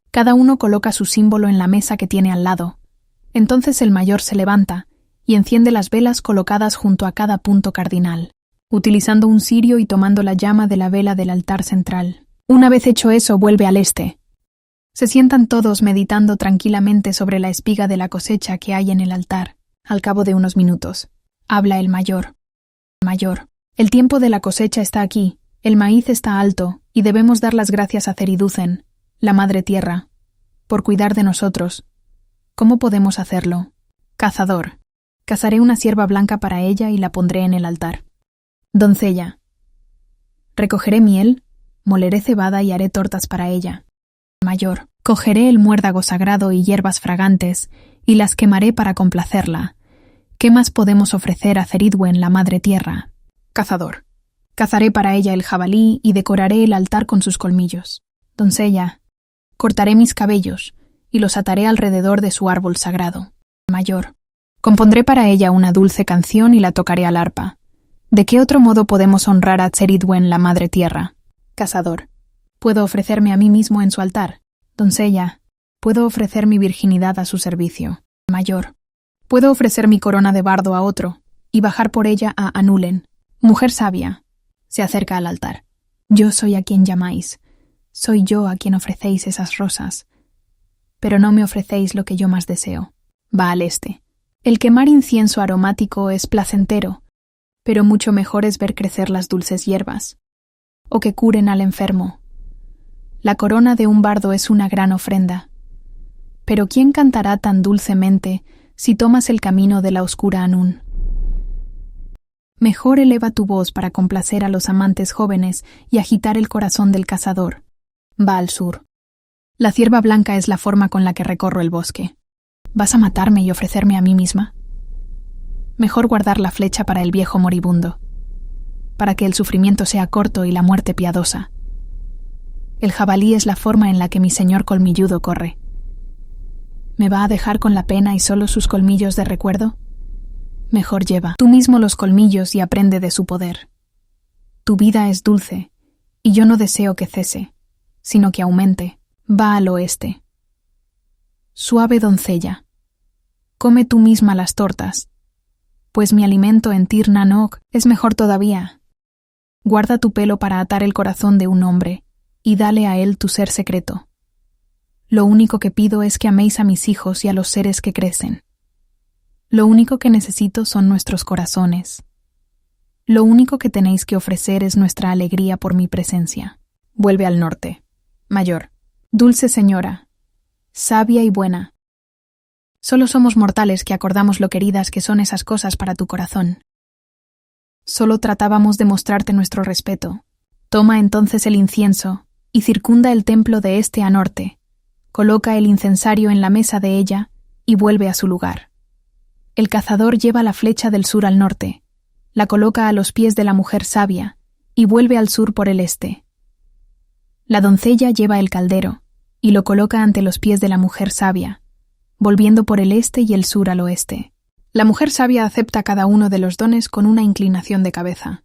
Cada uno coloca su símbolo en la mesa que tiene al lado. Entonces el mayor se levanta y enciende las velas colocadas junto a cada punto cardinal, utilizando un cirio y tomando la llama de la vela del altar central. Una vez hecho eso, vuelve al este. Se sientan todos meditando tranquilamente sobre la espiga de la cosecha que hay en el altar. Al cabo de unos minutos, habla el mayor. Mayor, el tiempo de la cosecha está aquí, el maíz está alto, y debemos dar las gracias a Ceriducen, la madre tierra, por cuidar de nosotros. ¿Cómo podemos hacerlo? Cazador, cazaré una cierva blanca para ella y la pondré en el altar. Doncella, recogeré miel, moleré cebada y haré tortas para ella. Mayor, Cogeré el muérdago sagrado y hierbas fragantes, y las quemaré para complacerla. ¿Qué más podemos ofrecer a Ceridwen, la madre tierra? Cazador. Cazaré para ella el jabalí y decoraré el altar con sus colmillos. Doncella. Cortaré mis cabellos y los ataré alrededor de su árbol sagrado. Mayor. Compondré para ella una dulce canción y la tocaré al arpa. ¿De qué otro modo podemos honrar a Ceridwen, la madre tierra? Cazador. Puedo ofrecerme a mí mismo en su altar. Doncella. Puedo ofrecer mi virginidad a su servicio. Mayor. Puedo ofrecer mi corona de bardo a otro y bajar por ella a Anulen. Mujer sabia. Se acerca al altar. Yo soy a quien llamáis. Soy yo a quien ofrecéis esas rosas. Pero no me ofrecéis lo que yo más deseo. Va al este. El quemar incienso aromático es placentero, pero mucho mejor es ver crecer las dulces hierbas, o que curen al enfermo. La corona de un bardo es una gran ofrenda, pero ¿quién cantará tan dulcemente si tomas el camino de la oscura Anún? Mejor eleva tu voz para complacer a los amantes jóvenes y agitar el corazón del cazador. Va al sur. La cierva blanca es la forma con la que recorro el bosque. ¿Vas a matarme y ofrecerme a mí misma? Mejor guardar la flecha para el viejo moribundo, para que el sufrimiento sea corto y la muerte piadosa. El jabalí es la forma en la que mi señor colmilludo corre. ¿Me va a dejar con la pena y solo sus colmillos de recuerdo? Mejor lleva tú mismo los colmillos y aprende de su poder. Tu vida es dulce, y yo no deseo que cese, sino que aumente. Va al oeste. Suave doncella, come tú misma las tortas, pues mi alimento en Tir na Nog es mejor todavía. Guarda tu pelo para atar el corazón de un hombre, y dale a él tu ser secreto. Lo único que pido es que améis a mis hijos y a los seres que crecen. Lo único que necesito son nuestros corazones. Lo único que tenéis que ofrecer es nuestra alegría por mi presencia. Vuelve al norte. Mayor. Dulce señora, sabia y buena. Solo somos mortales que acordamos lo queridas que son esas cosas para tu corazón. Solo tratábamos de mostrarte nuestro respeto. Toma entonces el incienso y circunda el templo de este a norte. Coloca el incensario en la mesa de ella y vuelve a su lugar. El cazador lleva la flecha del sur al norte, la coloca a los pies de la mujer sabia y vuelve al sur por el este. La doncella lleva el caldero y lo coloca ante los pies de la mujer sabia, volviendo por el este y el sur al oeste. La mujer sabia acepta cada uno de los dones con una inclinación de cabeza.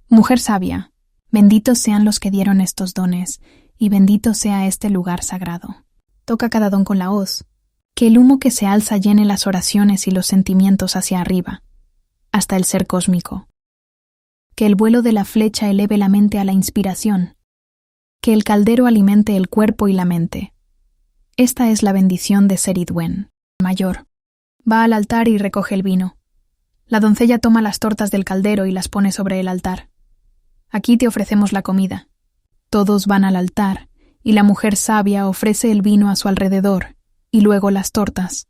Mujer sabia, benditos sean los que dieron estos dones, y bendito sea este lugar sagrado. Toca cada don con la hoz, que el humo que se alza llene las oraciones y los sentimientos hacia arriba, hasta el ser cósmico. Que el vuelo de la flecha eleve la mente a la inspiración, que el caldero alimente el cuerpo y la mente. Esta es la bendición de Ceridwen, mayor. Va al altar y recoge el vino. La doncella toma las tortas del caldero y las pone sobre el altar. Aquí te ofrecemos la comida. Todos van al altar, y la mujer sabia ofrece el vino a su alrededor, y luego las tortas.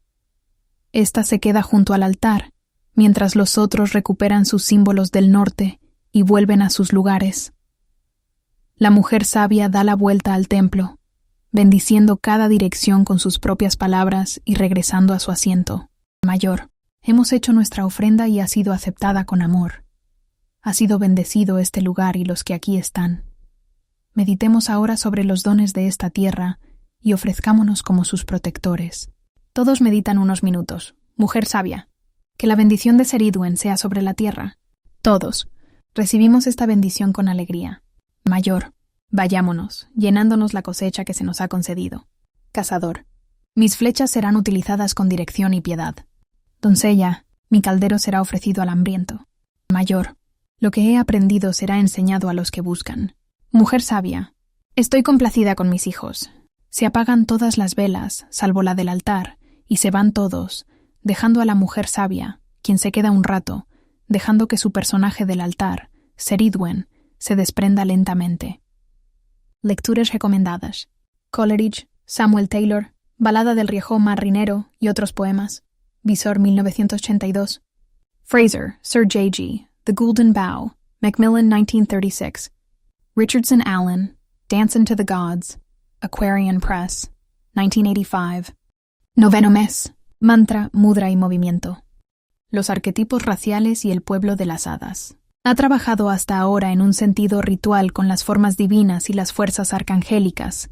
Esta se queda junto al altar, mientras los otros recuperan sus símbolos del norte y vuelven a sus lugares. La mujer sabia da la vuelta al templo, bendiciendo cada dirección con sus propias palabras y regresando a su asiento. Mayor, hemos hecho nuestra ofrenda y ha sido aceptada con amor. Ha sido bendecido este lugar y los que aquí están. Meditemos ahora sobre los dones de esta tierra y ofrezcámonos como sus protectores. Todos meditan unos minutos. Mujer sabia, que la bendición de Ceridwen sea sobre la tierra. Todos recibimos esta bendición con alegría. Mayor, vayámonos, llenándonos la cosecha que se nos ha concedido. Cazador, mis flechas serán utilizadas con dirección y piedad. Doncella, mi caldero será ofrecido al hambriento. Mayor, lo que he aprendido será enseñado a los que buscan. Mujer sabia, estoy complacida con mis hijos. Se apagan todas las velas, salvo la del altar, y se van todos, dejando a la mujer sabia, quien se queda un rato, dejando que su personaje del altar, Ceridwen, se desprenda lentamente. Lecturas recomendadas. Coleridge, Samuel Taylor, Balada del Viejo Marinero y otros poemas. Visor 1982. Fraser, Sir J.G., The Golden Bough, Macmillan 1936. Richardson Allen, Dancin' to the Gods, Aquarian Press. 1985. Noveno mes. Mantra, mudra y movimiento. Los arquetipos raciales y el pueblo de las hadas. Ha trabajado hasta ahora en un sentido ritual con las formas divinas y las fuerzas arcangélicas,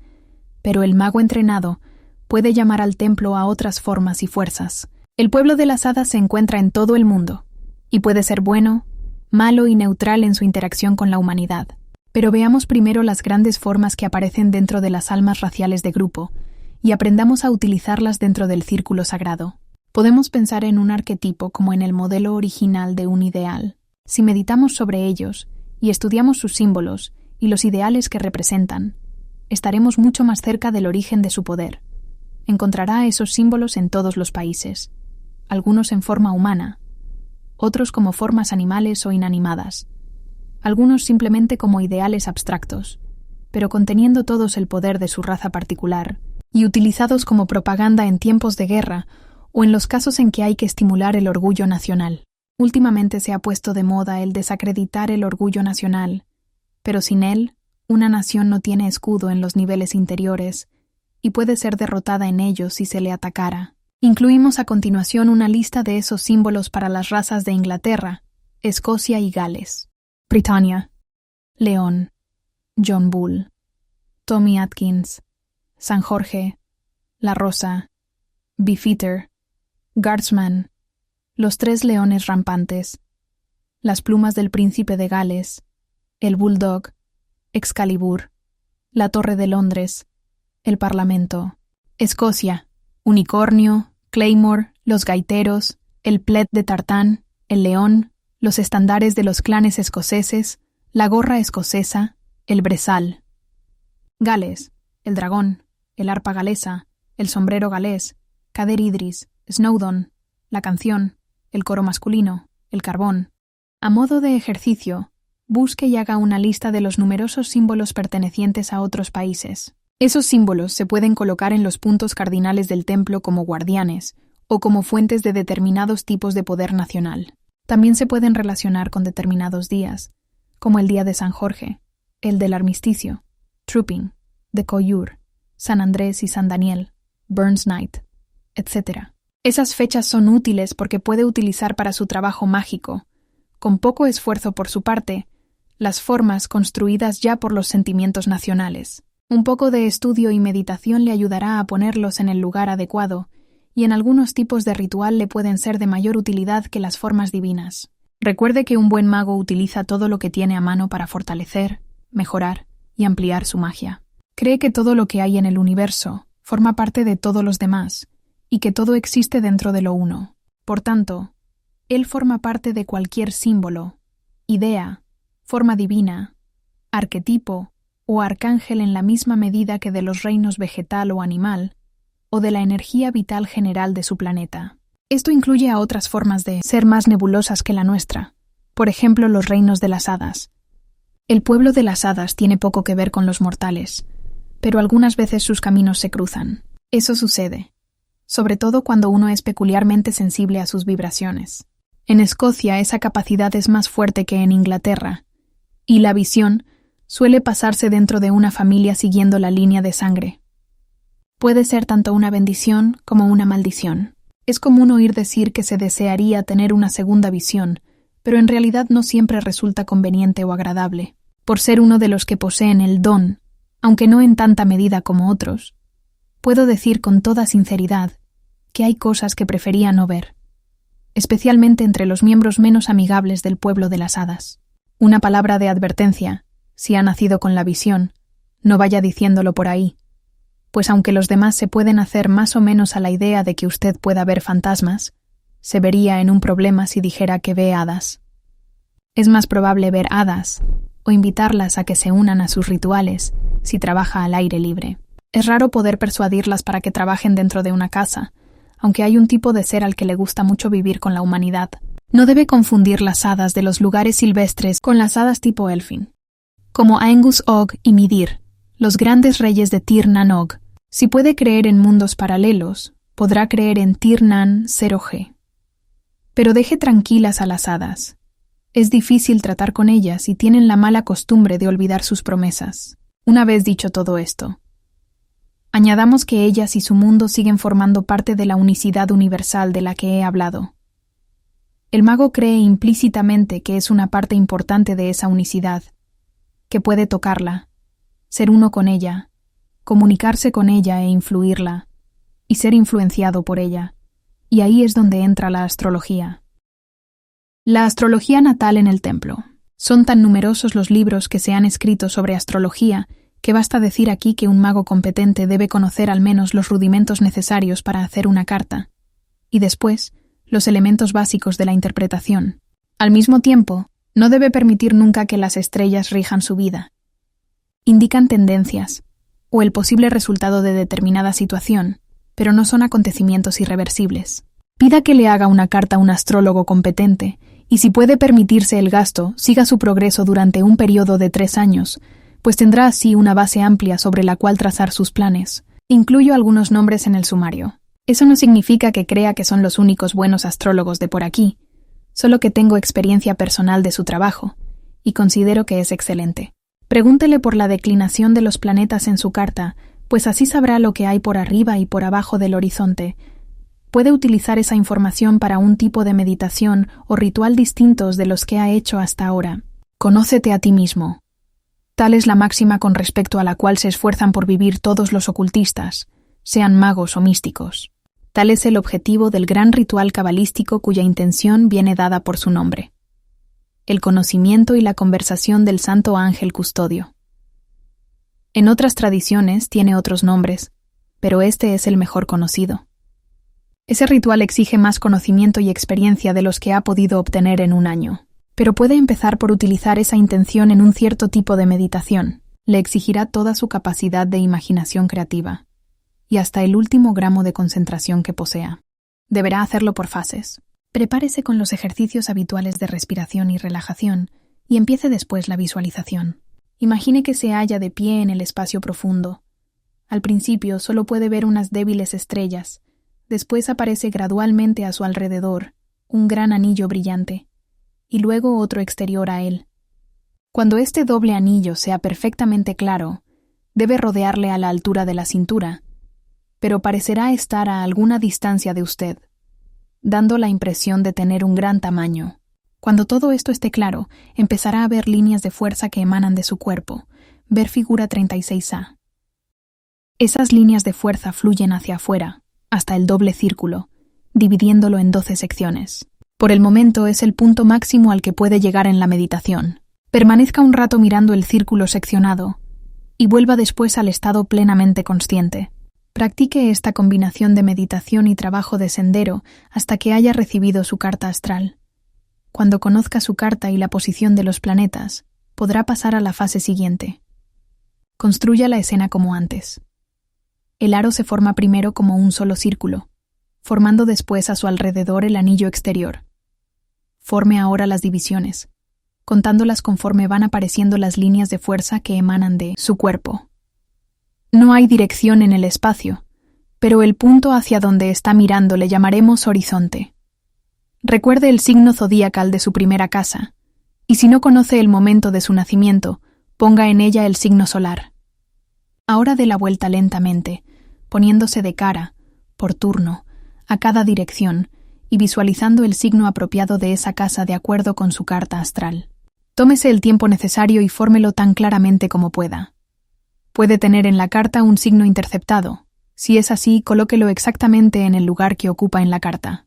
pero el mago entrenado puede llamar al templo a otras formas y fuerzas. El pueblo de las hadas se encuentra en todo el mundo, y puede ser bueno, malo y neutral en su interacción con la humanidad. Pero veamos primero las grandes formas que aparecen dentro de las almas raciales de grupo, y aprendamos a utilizarlas dentro del círculo sagrado. Podemos pensar en un arquetipo como en el modelo original de un ideal. Si meditamos sobre ellos, y estudiamos sus símbolos y los ideales que representan, estaremos mucho más cerca del origen de su poder. Encontrará esos símbolos en todos los países, algunos en forma humana, otros como formas animales o inanimadas, algunos simplemente como ideales abstractos, pero conteniendo todos el poder de su raza particular, y utilizados como propaganda en tiempos de guerra o en los casos en que hay que estimular el orgullo nacional. Últimamente se ha puesto de moda el desacreditar el orgullo nacional, pero sin él, una nación no tiene escudo en los niveles interiores y puede ser derrotada en ellos si se le atacara. Incluimos a continuación una lista de esos símbolos para las razas de Inglaterra, Escocia y Gales. Britannia, León, John Bull, Tommy Atkins, San Jorge, La Rosa, Beefeater, Guardsman, los 3 leones rampantes, las plumas del príncipe de Gales, el Bulldog, Excalibur, la Torre de Londres, el Parlamento. Escocia, Unicornio, Claymore, los gaiteros, el Plet de Tartán, el león, los estandares de los clanes escoceses, la gorra escocesa, el brezal. Gales, el dragón, el arpa galesa, el sombrero galés, Cader Idris, Snowdon, la canción, el coro masculino, el carbón. A modo de ejercicio, busque y haga una lista de los numerosos símbolos pertenecientes a otros países. Esos símbolos se pueden colocar en los puntos cardinales del templo como guardianes o como fuentes de determinados tipos de poder nacional. También se pueden relacionar con determinados días, como el día de San Jorge, el del armisticio, Trooping, de Collioure, San Andrés y San Daniel, Burns Night, etc. Esas fechas son útiles porque puede utilizar para su trabajo mágico, con poco esfuerzo por su parte, las formas construidas ya por los sentimientos nacionales. Un poco de estudio y meditación le ayudará a ponerlos en el lugar adecuado, y en algunos tipos de ritual le pueden ser de mayor utilidad que las formas divinas. Recuerde que un buen mago utiliza todo lo que tiene a mano para fortalecer, mejorar y ampliar su magia. Cree que todo lo que hay en el universo forma parte de todos los demás, y que todo existe dentro de lo uno. Por tanto, él forma parte de cualquier símbolo, idea, forma divina, arquetipo o arcángel en la misma medida que de los reinos vegetal o animal, o de la energía vital general de su planeta. Esto incluye a otras formas de ser más nebulosas que la nuestra, por ejemplo los reinos de las hadas. El pueblo de las hadas tiene poco que ver con los mortales, pero algunas veces sus caminos se cruzan. Eso sucede, sobre todo cuando uno es peculiarmente sensible a sus vibraciones. En Escocia esa capacidad es más fuerte que en Inglaterra, y la visión suele pasarse dentro de una familia siguiendo la línea de sangre. Puede ser tanto una bendición como una maldición. Es común oír decir que se desearía tener una segunda visión, pero en realidad no siempre resulta conveniente o agradable. Por ser uno de los que poseen el don, aunque no en tanta medida como otros, puedo decir con toda sinceridad que hay cosas que prefería no ver, especialmente entre los miembros menos amigables del pueblo de las hadas. Una palabra de advertencia: si ha nacido con la visión, no vaya diciéndolo por ahí, pues aunque los demás se pueden hacer más o menos a la idea de que usted pueda ver fantasmas, se vería en un problema si dijera que ve hadas. Es más probable ver hadas o invitarlas a que se unan a sus rituales si trabaja al aire libre. Es raro poder persuadirlas para que trabajen dentro de una casa, aunque hay un tipo de ser al que le gusta mucho vivir con la humanidad. No debe confundir las hadas de los lugares silvestres con las hadas tipo Elfin, como Aengus Og y Midir, los grandes reyes de Tir Nan Og. Si puede creer en mundos paralelos, podrá creer en Tir Nan Seroge. Pero deje tranquilas a las hadas. Es difícil tratar con ellas y tienen la mala costumbre de olvidar sus promesas. Una vez dicho todo esto, Añadamos que ellas y su mundo siguen formando parte de la unicidad universal de la que he hablado. El mago cree implícitamente que es una parte importante de esa unicidad, que puede tocarla, ser uno con ella, comunicarse con ella e influirla, y ser influenciado por ella. Y ahí es donde entra la astrología. La astrología natal en el templo. Son tan numerosos los libros que se han escrito sobre astrología que basta decir aquí que un mago competente debe conocer al menos los rudimentos necesarios para hacer una carta, y después los elementos básicos de la interpretación. Al mismo tiempo, no debe permitir nunca que las estrellas rijan su vida. Indican tendencias, o el posible resultado de determinada situación, pero no son acontecimientos irreversibles. Pida que le haga una carta a un astrólogo competente, y si puede permitirse el gasto, siga su progreso durante un periodo de 3 años, pues tendrá así una base amplia sobre la cual trazar sus planes. Incluyo algunos nombres en el sumario. Eso no significa que crea que son los únicos buenos astrólogos de por aquí, solo que tengo experiencia personal de su trabajo, y considero que es excelente. Pregúntele por la declinación de los planetas en su carta, pues así sabrá lo que hay por arriba y por abajo del horizonte. Puede utilizar esa información para un tipo de meditación o ritual distintos de los que ha hecho hasta ahora. Conócete a ti mismo. Tal es la máxima con respecto a la cual se esfuerzan por vivir todos los ocultistas, sean magos o místicos. Tal es el objetivo del gran ritual cabalístico cuya intención viene dada por su nombre: el conocimiento y la conversación del santo ángel custodio. En otras tradiciones tiene otros nombres, pero este es el mejor conocido. Ese ritual exige más conocimiento y experiencia de los que ha podido obtener en un año, pero puede empezar por utilizar esa intención en un cierto tipo de meditación. Le exigirá toda su capacidad de imaginación creativa y hasta el último gramo de concentración que posea. Deberá hacerlo por fases. Prepárese con los ejercicios habituales de respiración y relajación y empiece después la visualización. Imagine que se halla de pie en el espacio profundo. Al principio solo puede ver unas débiles estrellas. Después aparece gradualmente a su alrededor un gran anillo brillante, y luego otro exterior a él. Cuando este doble anillo sea perfectamente claro, debe rodearle a la altura de la cintura, pero parecerá estar a alguna distancia de usted, dando la impresión de tener un gran tamaño. Cuando todo esto esté claro, empezará a ver líneas de fuerza que emanan de su cuerpo, ver figura 36A. Esas líneas de fuerza fluyen hacia afuera, hasta el doble círculo, dividiéndolo en 12 secciones. Por el momento es el punto máximo al que puede llegar en la meditación. Permanezca un rato mirando el círculo seccionado y vuelva después al estado plenamente consciente. Practique esta combinación de meditación y trabajo de sendero hasta que haya recibido su carta astral. Cuando conozca su carta y la posición de los planetas, podrá pasar a la fase siguiente. Construya la escena como antes. El aro se forma primero como un solo círculo, formando después a su alrededor el anillo exterior. Forme ahora las divisiones, contándolas conforme van apareciendo las líneas de fuerza que emanan de su cuerpo. No hay dirección en el espacio, pero el punto hacia donde está mirando le llamaremos horizonte. Recuerde el signo zodíacal de su primera casa, y si no conoce el momento de su nacimiento, ponga en ella el signo solar. Ahora dé la vuelta lentamente, poniéndose de cara, por turno, a cada dirección y visualizando el signo apropiado de esa casa de acuerdo con su carta astral. Tómese el tiempo necesario y fórmelo tan claramente como pueda. Puede tener en la carta un signo interceptado. Si es así, colóquelo exactamente en el lugar que ocupa en la carta.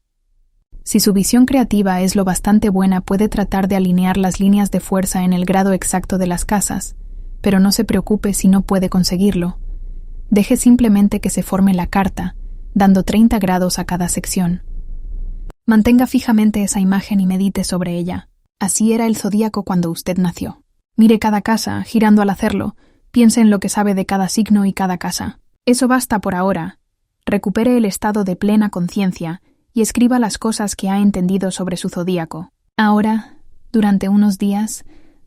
Si su visión creativa es lo bastante buena, puede tratar de alinear las líneas de fuerza en el grado exacto de las casas, pero no se preocupe si no puede conseguirlo. Deje simplemente que se forme la carta, dando 30 grados a cada sección. Mantenga fijamente esa imagen y medite sobre ella. Así era el zodíaco cuando usted nació. Mire cada casa, girando al hacerlo. Piense en lo que sabe de cada signo y cada casa. Eso basta por ahora. Recupere el estado de plena conciencia y escriba las cosas que ha entendido sobre su zodíaco. Ahora, durante unos días,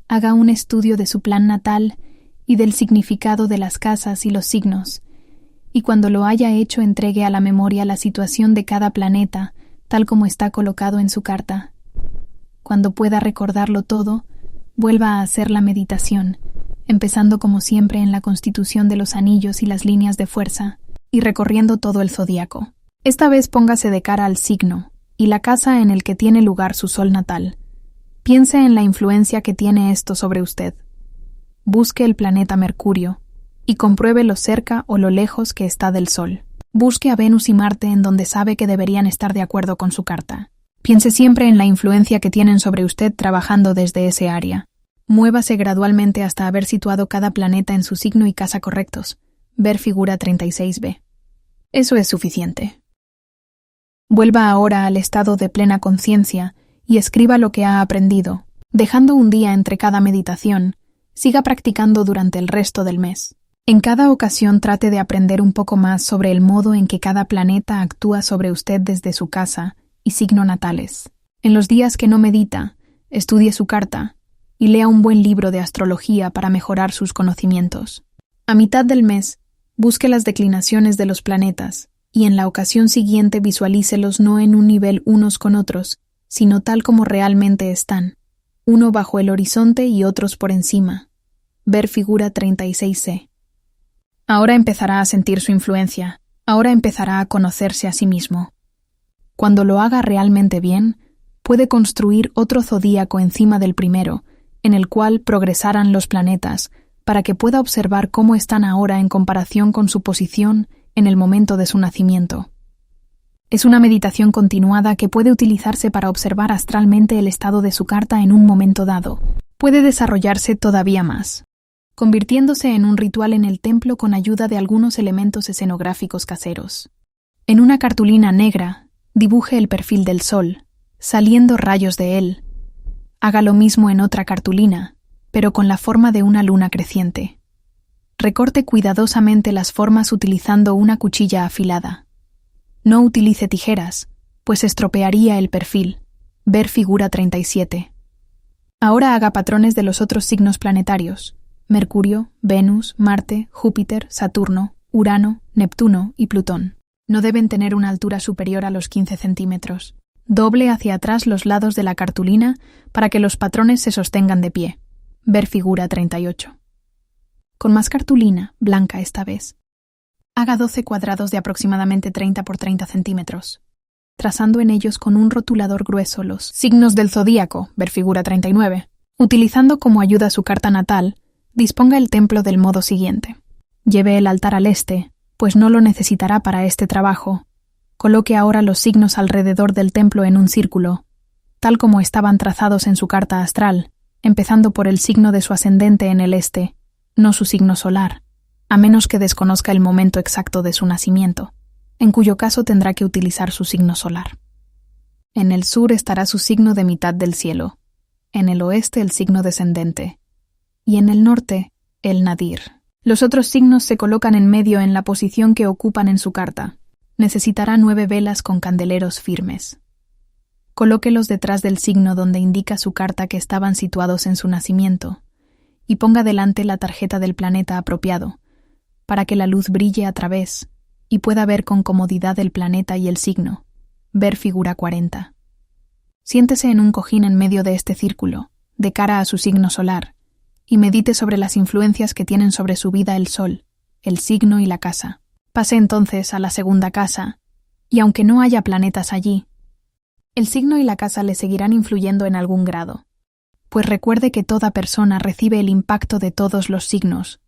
haga un estudio de su plan natal y del significado de las casas y los signos, y cuando lo haya hecho entregue a la memoria la situación de cada planeta, tal como está colocado en su carta. Cuando pueda recordarlo todo, vuelva a hacer la meditación, empezando como siempre en la constitución de los anillos y las líneas de fuerza, y recorriendo todo el zodíaco. Esta vez póngase de cara al signo y la casa en el que tiene lugar su sol natal. Piense en la influencia que tiene esto sobre usted. Busque el planeta Mercurio y compruebe lo cerca o lo lejos que está del Sol. Busque a Venus y Marte en donde sabe que deberían estar de acuerdo con su carta. Piense siempre en la influencia que tienen sobre usted trabajando desde ese área. Muévase gradualmente hasta haber situado cada planeta en su signo y casa correctos. Ver figura 36b. Eso es suficiente. Vuelva ahora al estado de plena conciencia y escriba lo que ha aprendido. Dejando un día entre cada meditación, siga practicando durante el resto del mes. En cada ocasión trate de aprender un poco más sobre el modo en que cada planeta actúa sobre usted desde su casa y signo natales. En los días que no medita, estudie su carta y lea un buen libro de astrología para mejorar sus conocimientos. A mitad del mes, busque las declinaciones de los planetas y en la ocasión siguiente visualícelos no en un nivel unos con otros, sino tal como realmente están, uno bajo el horizonte y otros por encima. Ver figura 36c. Ahora empezará a sentir su influencia, ahora empezará a conocerse a sí mismo. Cuando lo haga realmente bien, puede construir otro zodíaco encima del primero, en el cual progresarán los planetas, para que pueda observar cómo están ahora en comparación con su posición en el momento de su nacimiento. Es una meditación continuada que puede utilizarse para observar astralmente el estado de su carta en un momento dado. Puede desarrollarse todavía más, convirtiéndose en un ritual en el templo con ayuda de algunos elementos escenográficos caseros. En una cartulina negra, dibuje el perfil del sol, saliendo rayos de él. Haga lo mismo en otra cartulina, pero con la forma de una luna creciente. Recorte cuidadosamente las formas utilizando una cuchilla afilada. No utilice tijeras, pues estropearía el perfil. Ver figura 37. Ahora haga patrones de los otros signos planetarios: Mercurio, Venus, Marte, Júpiter, Saturno, Urano, Neptuno y Plutón. No deben tener una altura superior a los 15 centímetros. Doble hacia atrás los lados de la cartulina para que los patrones se sostengan de pie. Ver figura 38. Con más cartulina, blanca esta vez. Haga 12 cuadrados de aproximadamente 30 por 30 centímetros, trazando en ellos con un rotulador grueso los signos del zodíaco, ver figura 39. Utilizando como ayuda su carta natal, disponga el templo del modo siguiente. Lleve el altar al este, pues no lo necesitará para este trabajo. Coloque ahora los signos alrededor del templo en un círculo, tal como estaban trazados en su carta astral, empezando por el signo de su ascendente en el este, no su signo solar, a menos que desconozca el momento exacto de su nacimiento, en cuyo caso tendrá que utilizar su signo solar. En el sur estará su signo de mitad del cielo, en el oeste el signo descendente, y en el norte el nadir. Los otros signos se colocan en medio en la posición que ocupan en su carta. Necesitará 9 velas con candeleros firmes. Colóquelos detrás del signo donde indica su carta que estaban situados en su nacimiento, y ponga delante la tarjeta del planeta apropiado, para que la luz brille a través y pueda ver con comodidad el planeta y el signo. Ver figura 40. Siéntese en un cojín en medio de este círculo, de cara a su signo solar, y medite sobre las influencias que tienen sobre su vida el sol, el signo y la casa. Pase entonces a la segunda casa, y aunque no haya planetas allí, el signo y la casa le seguirán influyendo en algún grado, pues recuerde que toda persona recibe el impacto de todos los signos,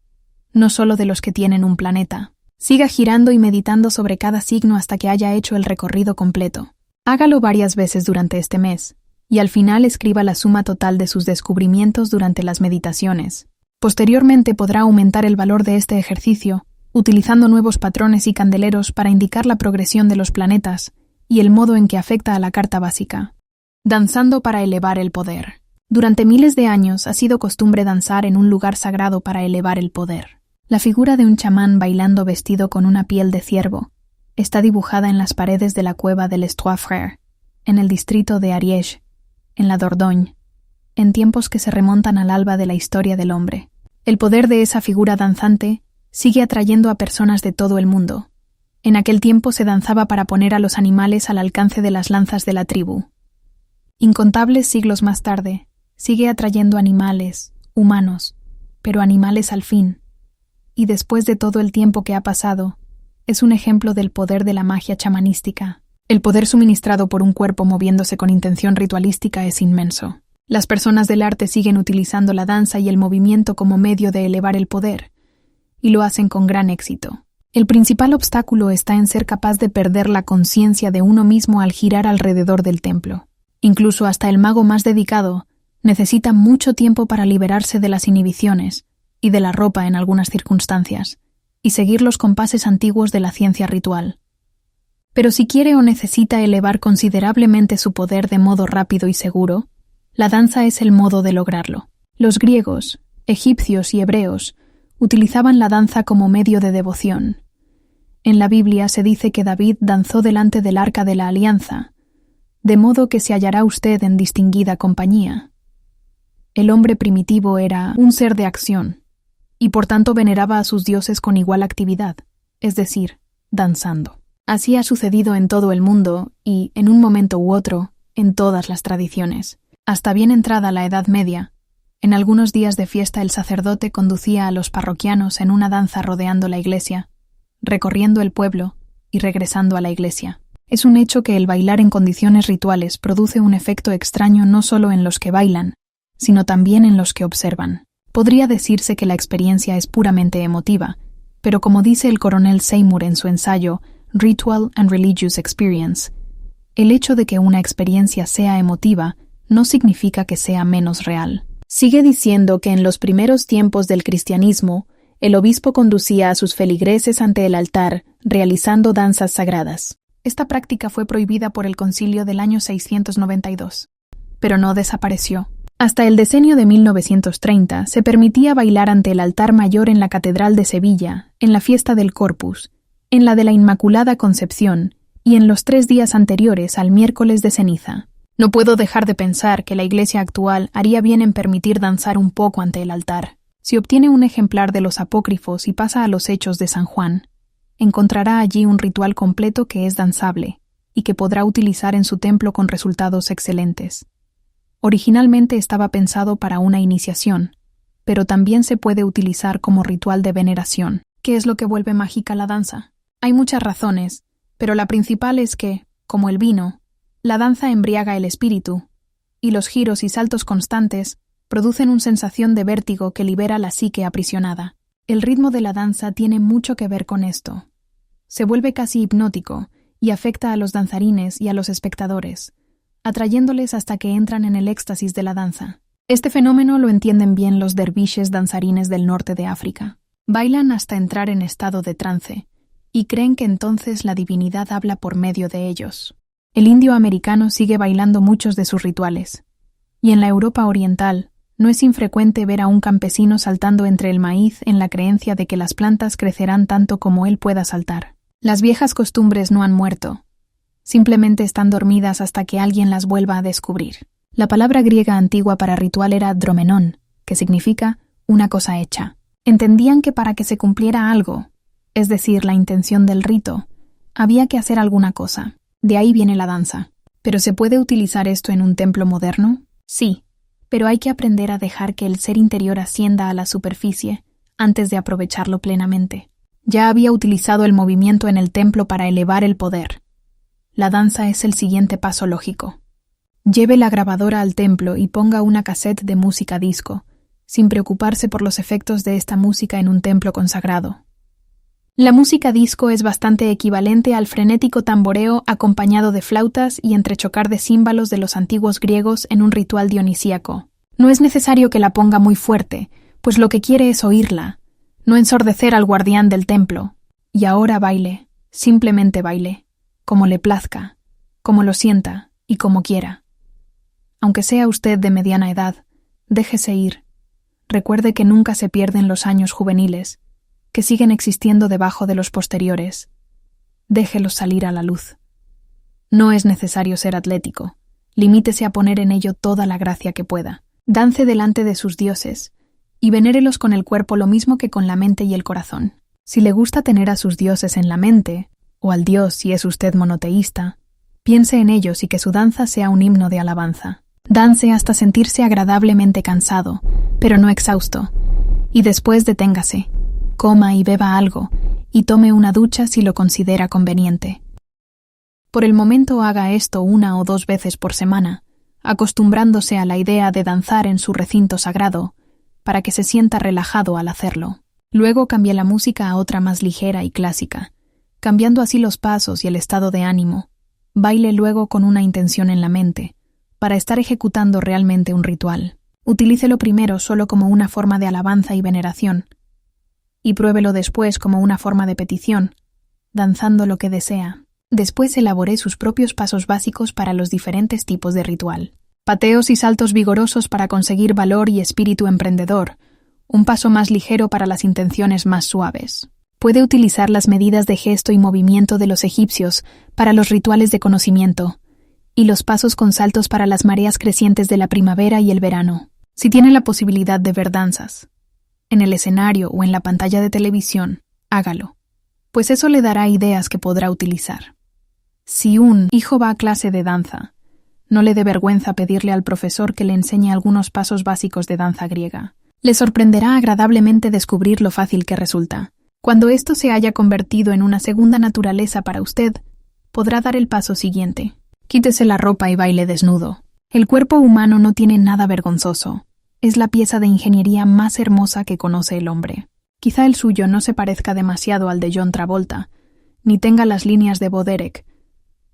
no solo de los que tienen un planeta. Siga girando y meditando sobre cada signo hasta que haya hecho el recorrido completo. Hágalo varias veces durante este mes, y al final escriba la suma total de sus descubrimientos durante las meditaciones. Posteriormente podrá aumentar el valor de este ejercicio, utilizando nuevos patrones y candeleros para indicar la progresión de los planetas y el modo en que afecta a la carta básica. Danzando para elevar el poder. Durante miles de años ha sido costumbre danzar en un lugar sagrado para elevar el poder. La figura de un chamán bailando vestido con una piel de ciervo está dibujada en las paredes de la cueva de Les Trois Frères, en el distrito de Ariège, en la Dordogne, en tiempos que se remontan al alba de la historia del hombre. El poder de esa figura danzante sigue atrayendo a personas de todo el mundo. En aquel tiempo se danzaba para poner a los animales al alcance de las lanzas de la tribu. Incontables siglos más tarde, sigue atrayendo animales, humanos, pero animales al fin. Y después de todo el tiempo que ha pasado, es un ejemplo del poder de la magia chamanística. El poder suministrado por un cuerpo moviéndose con intención ritualística es inmenso. Las personas del arte siguen utilizando la danza y el movimiento como medio de elevar el poder, y lo hacen con gran éxito. El principal obstáculo está en ser capaz de perder la conciencia de uno mismo al girar alrededor del templo. Incluso hasta el mago más dedicado necesita mucho tiempo para liberarse de las inhibiciones y de la ropa en algunas circunstancias, y seguir los compases antiguos de la ciencia ritual. Pero si quiere o necesita elevar considerablemente su poder de modo rápido y seguro, la danza es el modo de lograrlo. Los griegos, egipcios y hebreos utilizaban la danza como medio de devoción. En la Biblia se dice que David danzó delante del arca de la alianza, de modo que se hallará usted en distinguida compañía. El hombre primitivo era un ser de acción, y por tanto veneraba a sus dioses con igual actividad, es decir, danzando. Así ha sucedido en todo el mundo y, en un momento u otro, en todas las tradiciones. Hasta bien entrada la Edad Media, en algunos días de fiesta el sacerdote conducía a los parroquianos en una danza rodeando la iglesia, recorriendo el pueblo y regresando a la iglesia. Es un hecho que el bailar en condiciones rituales produce un efecto extraño no solo en los que bailan, sino también en los que observan. Podría decirse que la experiencia es puramente emotiva, pero como dice el coronel Seymour en su ensayo Ritual and Religious Experience, el hecho de que una experiencia sea emotiva no significa que sea menos real. Sigue diciendo que en los primeros tiempos del cristianismo, el obispo conducía a sus feligreses ante el altar, realizando danzas sagradas. Esta práctica fue prohibida por el concilio del año 692, pero no desapareció. Hasta el decenio de 1930 se permitía bailar ante el altar mayor en la Catedral de Sevilla, en la fiesta del Corpus, en la de la Inmaculada Concepción y en los 3 días anteriores al miércoles de ceniza. No puedo dejar de pensar que la Iglesia actual haría bien en permitir danzar un poco ante el altar. Si obtiene un ejemplar de los apócrifos y pasa a los Hechos de San Juan, encontrará allí un ritual completo que es danzable y que podrá utilizar en su templo con resultados excelentes. Originalmente estaba pensado para una iniciación, pero también se puede utilizar como ritual de veneración. ¿Qué es lo que vuelve mágica la danza? Hay muchas razones, pero la principal es que, como el vino, la danza embriaga el espíritu, y los giros y saltos constantes producen una sensación de vértigo que libera la psique aprisionada. El ritmo de la danza tiene mucho que ver con esto. Se vuelve casi hipnótico y afecta a los danzarines y a los espectadores, atrayéndoles hasta que entran en el éxtasis de la danza. Este fenómeno lo entienden bien los derviches danzarines del norte de África. Bailan hasta entrar en estado de trance, y creen que entonces la divinidad habla por medio de ellos. El indio americano sigue bailando muchos de sus rituales, y en la Europa oriental no es infrecuente ver a un campesino saltando entre el maíz en la creencia de que las plantas crecerán tanto como él pueda saltar. Las viejas costumbres no han muerto, simplemente están dormidas hasta que alguien las vuelva a descubrir. La palabra griega antigua para ritual era dromenón, que significa una cosa hecha. Entendían que para que se cumpliera algo, es decir, la intención del rito, había que hacer alguna cosa. De ahí viene la danza. ¿Pero se puede utilizar esto en un templo moderno? Sí, pero hay que aprender a dejar que el ser interior ascienda a la superficie antes de aprovecharlo plenamente. Ya había utilizado el movimiento en el templo para elevar el poder. La danza es el siguiente paso lógico. Lleve la grabadora al templo y ponga una cassette de música disco, sin preocuparse por los efectos de esta música en un templo consagrado. La música disco es bastante equivalente al frenético tamboreo acompañado de flautas y entrechocar de címbalos de los antiguos griegos en un ritual dionisíaco. No es necesario que la ponga muy fuerte, pues lo que quiere es oírla, no ensordecer al guardián del templo. Y ahora baile, simplemente baile, como le plazca, como lo sienta y como quiera. Aunque sea usted de mediana edad, déjese ir. Recuerde que nunca se pierden los años juveniles, que siguen existiendo debajo de los posteriores. Déjelos salir a la luz. No es necesario ser atlético. Limítese a poner en ello toda la gracia que pueda. Dance delante de sus dioses y venérelos con el cuerpo lo mismo que con la mente y el corazón. Si le gusta tener a sus dioses en la mente, o al dios si es usted monoteísta, piense en ellos y que su danza sea un himno de alabanza. Dance hasta sentirse agradablemente cansado, pero no exhausto, y después deténgase, coma y beba algo, y tome una ducha si lo considera conveniente. Por el momento haga esto 1 o 2 veces por semana, acostumbrándose a la idea de danzar en su recinto sagrado, para que se sienta relajado al hacerlo. Luego cambie la música a otra más ligera y clásica, cambiando así los pasos y el estado de ánimo. Baile luego con una intención en la mente, para estar ejecutando realmente un ritual. Utilícelo primero solo como una forma de alabanza y veneración, y pruébelo después como una forma de petición, danzando lo que desea. Después elaboré sus propios pasos básicos para los diferentes tipos de ritual. Pateos y saltos vigorosos para conseguir valor y espíritu emprendedor, un paso más ligero para las intenciones más suaves. Puede utilizar las medidas de gesto y movimiento de los egipcios para los rituales de conocimiento, y los pasos con saltos para las mareas crecientes de la primavera y el verano. Si tiene la posibilidad de ver danzas, en el escenario o en la pantalla de televisión, hágalo, pues eso le dará ideas que podrá utilizar. Si un hijo va a clase de danza, no le dé vergüenza pedirle al profesor que le enseñe algunos pasos básicos de danza griega. Le sorprenderá agradablemente descubrir lo fácil que resulta. Cuando esto se haya convertido en una segunda naturaleza para usted, podrá dar el paso siguiente. Quítese la ropa y baile desnudo. El cuerpo humano no tiene nada vergonzoso. Es la pieza de ingeniería más hermosa que conoce el hombre. Quizá el suyo no se parezca demasiado al de John Travolta, ni tenga las líneas de Bo Derek,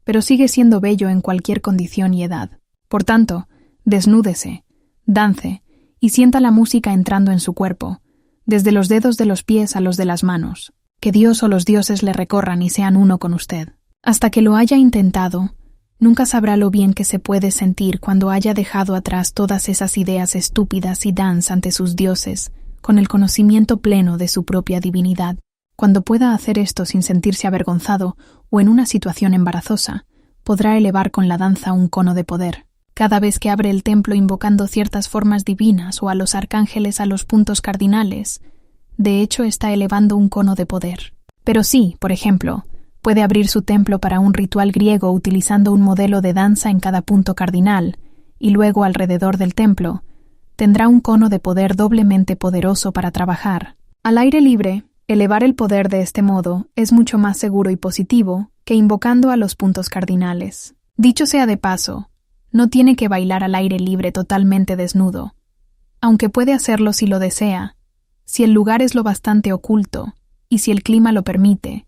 pero sigue siendo bello en cualquier condición y edad. Por tanto, desnúdese, dance y sienta la música entrando en su cuerpo, desde los dedos de los pies a los de las manos. Que Dios o los dioses le recorran y sean uno con usted. Hasta que lo haya intentado, nunca sabrá lo bien que se puede sentir cuando haya dejado atrás todas esas ideas estúpidas y danza ante sus dioses, con el conocimiento pleno de su propia divinidad. Cuando pueda hacer esto sin sentirse avergonzado o en una situación embarazosa, podrá elevar con la danza un cono de poder. Cada vez que abre el templo invocando ciertas formas divinas o a los arcángeles a los puntos cardinales, de hecho está elevando un cono de poder. Pero sí, por ejemplo, puede abrir su templo para un ritual griego utilizando un modelo de danza en cada punto cardinal, y luego alrededor del templo, tendrá un cono de poder doblemente poderoso para trabajar. Al aire libre, elevar el poder de este modo es mucho más seguro y positivo que invocando a los puntos cardinales. Dicho sea de paso, no tiene que bailar al aire libre totalmente desnudo, aunque puede hacerlo si lo desea, si el lugar es lo bastante oculto y si el clima lo permite,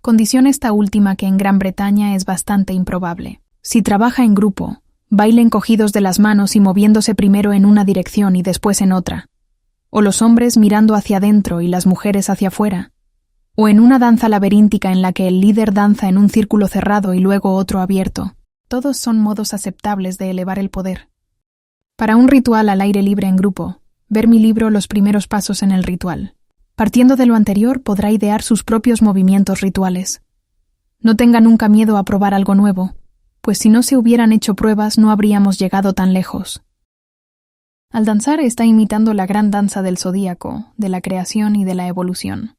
condición esta última que en Gran Bretaña es bastante improbable. Si trabaja en grupo, baile encogidos de las manos y moviéndose primero en una dirección y después en otra, o los hombres mirando hacia adentro y las mujeres hacia afuera, o en una danza laberíntica en la que el líder danza en un círculo cerrado y luego otro abierto. Todos son modos aceptables de elevar el poder. Para un ritual al aire libre en grupo, ver mi libro Los primeros pasos en el ritual. Partiendo de lo anterior, podrá idear sus propios movimientos rituales. No tenga nunca miedo a probar algo nuevo, pues si no se hubieran hecho pruebas no habríamos llegado tan lejos. Al danzar está imitando la gran danza del zodíaco, de la creación y de la evolución.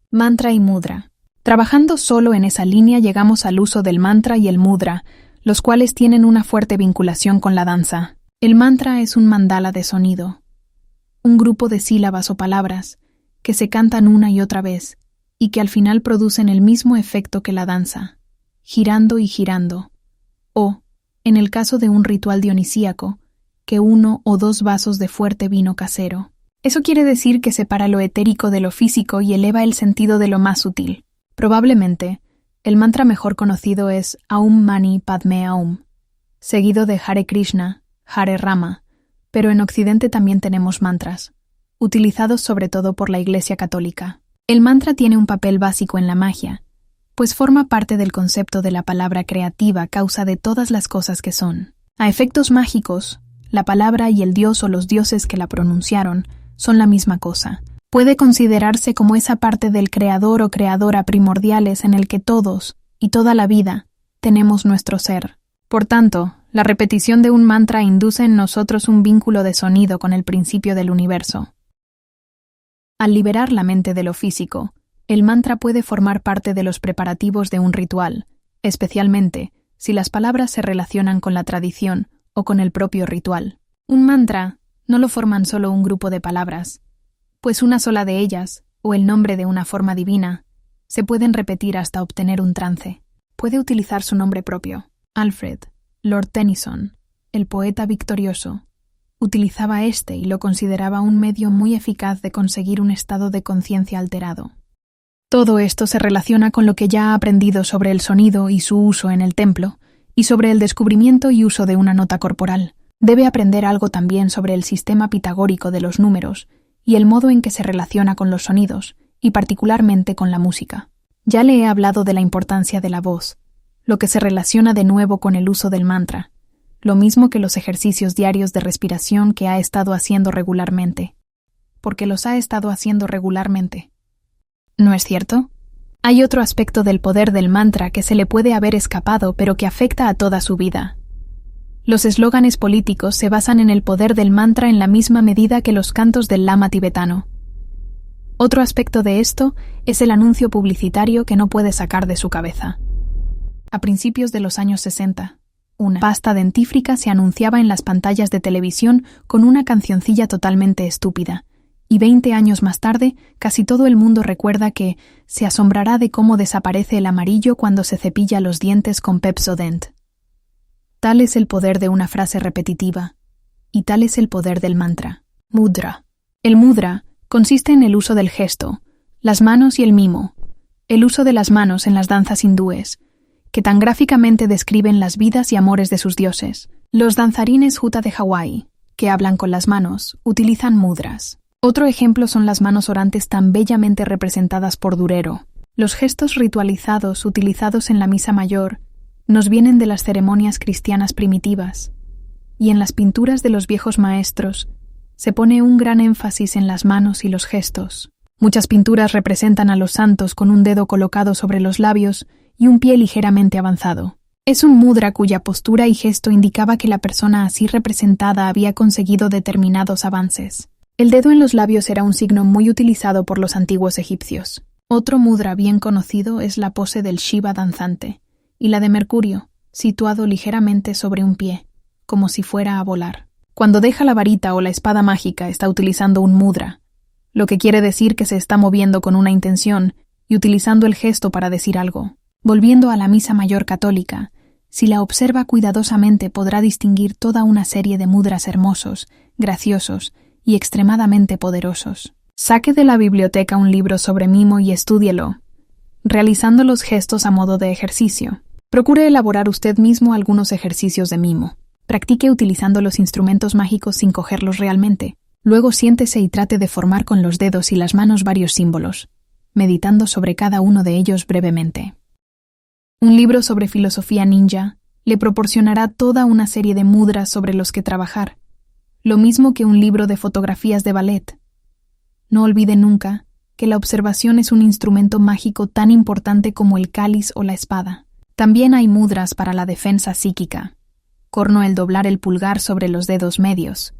Mantra y mudra. Trabajando solo en esa línea llegamos al uso del mantra y el mudra, los cuales tienen una fuerte vinculación con la danza. El mantra es un mandala de sonido, un grupo de sílabas o palabras que se cantan una y otra vez y que al final producen el mismo efecto que la danza, girando y girando, o, en el caso de un ritual dionisíaco, que 1 o 2 vasos de fuerte vino casero. Eso quiere decir que separa lo etérico de lo físico y eleva el sentido de lo más sutil. Probablemente, el mantra mejor conocido es Aum Mani Padme Aum, seguido de Hare Krishna, Hare Rama, pero en Occidente también tenemos mantras, utilizados sobre todo por la Iglesia Católica. El mantra tiene un papel básico en la magia, pues forma parte del concepto de la palabra creativa causa de todas las cosas que son. A efectos mágicos, la palabra y el dios o los dioses que la pronunciaron son la misma cosa. Puede considerarse como esa parte del creador o creadora primordiales en el que todos, y toda la vida, tenemos nuestro ser. Por tanto, la repetición de un mantra induce en nosotros un vínculo de sonido con el principio del universo. Al liberar la mente de lo físico, el mantra puede formar parte de los preparativos de un ritual, especialmente si las palabras se relacionan con la tradición o con el propio ritual. Un mantra No lo forman solo un grupo de palabras, pues una sola de ellas, o el nombre de una forma divina, se pueden repetir hasta obtener un trance. Puede utilizar su nombre propio. Alfred, Lord Tennyson, el poeta victorioso, utilizaba este y lo consideraba un medio muy eficaz de conseguir un estado de conciencia alterado. Todo esto se relaciona con lo que ya ha aprendido sobre el sonido y su uso en el templo, y sobre el descubrimiento y uso de una nota corporal. Debe aprender algo también sobre el sistema pitagórico de los números y el modo en que se relaciona con los sonidos, y particularmente con la música. Ya le he hablado de la importancia de la voz, lo que se relaciona de nuevo con el uso del mantra, lo mismo que los ejercicios diarios de respiración que ha estado haciendo regularmente, porque los ha estado haciendo regularmente. ¿No es cierto? Hay otro aspecto del poder del mantra que se le puede haber escapado pero que afecta a toda su vida. Los eslóganes políticos se basan en el poder del mantra en la misma medida que los cantos del lama tibetano. Otro aspecto de esto es el anuncio publicitario que no puede sacar de su cabeza. A principios de los años 60, una pasta dentífrica se anunciaba en las pantallas de televisión con una cancioncilla totalmente estúpida, y 20 años más tarde casi todo el mundo recuerda que se asombrará de cómo desaparece el amarillo cuando se cepilla los dientes con Pepsodent. Tal es el poder de una frase repetitiva, y tal es el poder del mantra. Mudra. El mudra consiste en el uso del gesto, las manos y el mimo, el uso de las manos en las danzas hindúes, que tan gráficamente describen las vidas y amores de sus dioses. Los danzarines Huta de Hawái, que hablan con las manos, utilizan mudras. Otro ejemplo son las manos orantes tan bellamente representadas por Durero. Los gestos ritualizados utilizados en la misa mayor nos vienen de las ceremonias cristianas primitivas, y en las pinturas de los viejos maestros se pone un gran énfasis en las manos y los gestos. Muchas pinturas representan a los santos con un dedo colocado sobre los labios y un pie ligeramente avanzado. Es un mudra cuya postura y gesto indicaba que la persona así representada había conseguido determinados avances. El dedo en los labios era un signo muy utilizado por los antiguos egipcios. Otro mudra bien conocido es la pose del Shiva danzante, y la de Mercurio, situado ligeramente sobre un pie, como si fuera a volar. Cuando deja la varita o la espada mágica está utilizando un mudra, lo que quiere decir que se está moviendo con una intención y utilizando el gesto para decir algo. Volviendo a la misa mayor católica, si la observa cuidadosamente podrá distinguir toda una serie de mudras hermosos, graciosos y extremadamente poderosos. Saque de la biblioteca un libro sobre mimo y estúdielo, realizando los gestos a modo de ejercicio. Procure elaborar usted mismo algunos ejercicios de mimo. Practique utilizando los instrumentos mágicos sin cogerlos realmente. Luego siéntese y trate de formar con los dedos y las manos varios símbolos, meditando sobre cada uno de ellos brevemente. Un libro sobre filosofía ninja le proporcionará toda una serie de mudras sobre los que trabajar, lo mismo que un libro de fotografías de ballet. No olvide nunca que la observación es un instrumento mágico tan importante como el cáliz o la espada. También hay mudras para la defensa psíquica. Corno el doblar el pulgar sobre los dedos medios,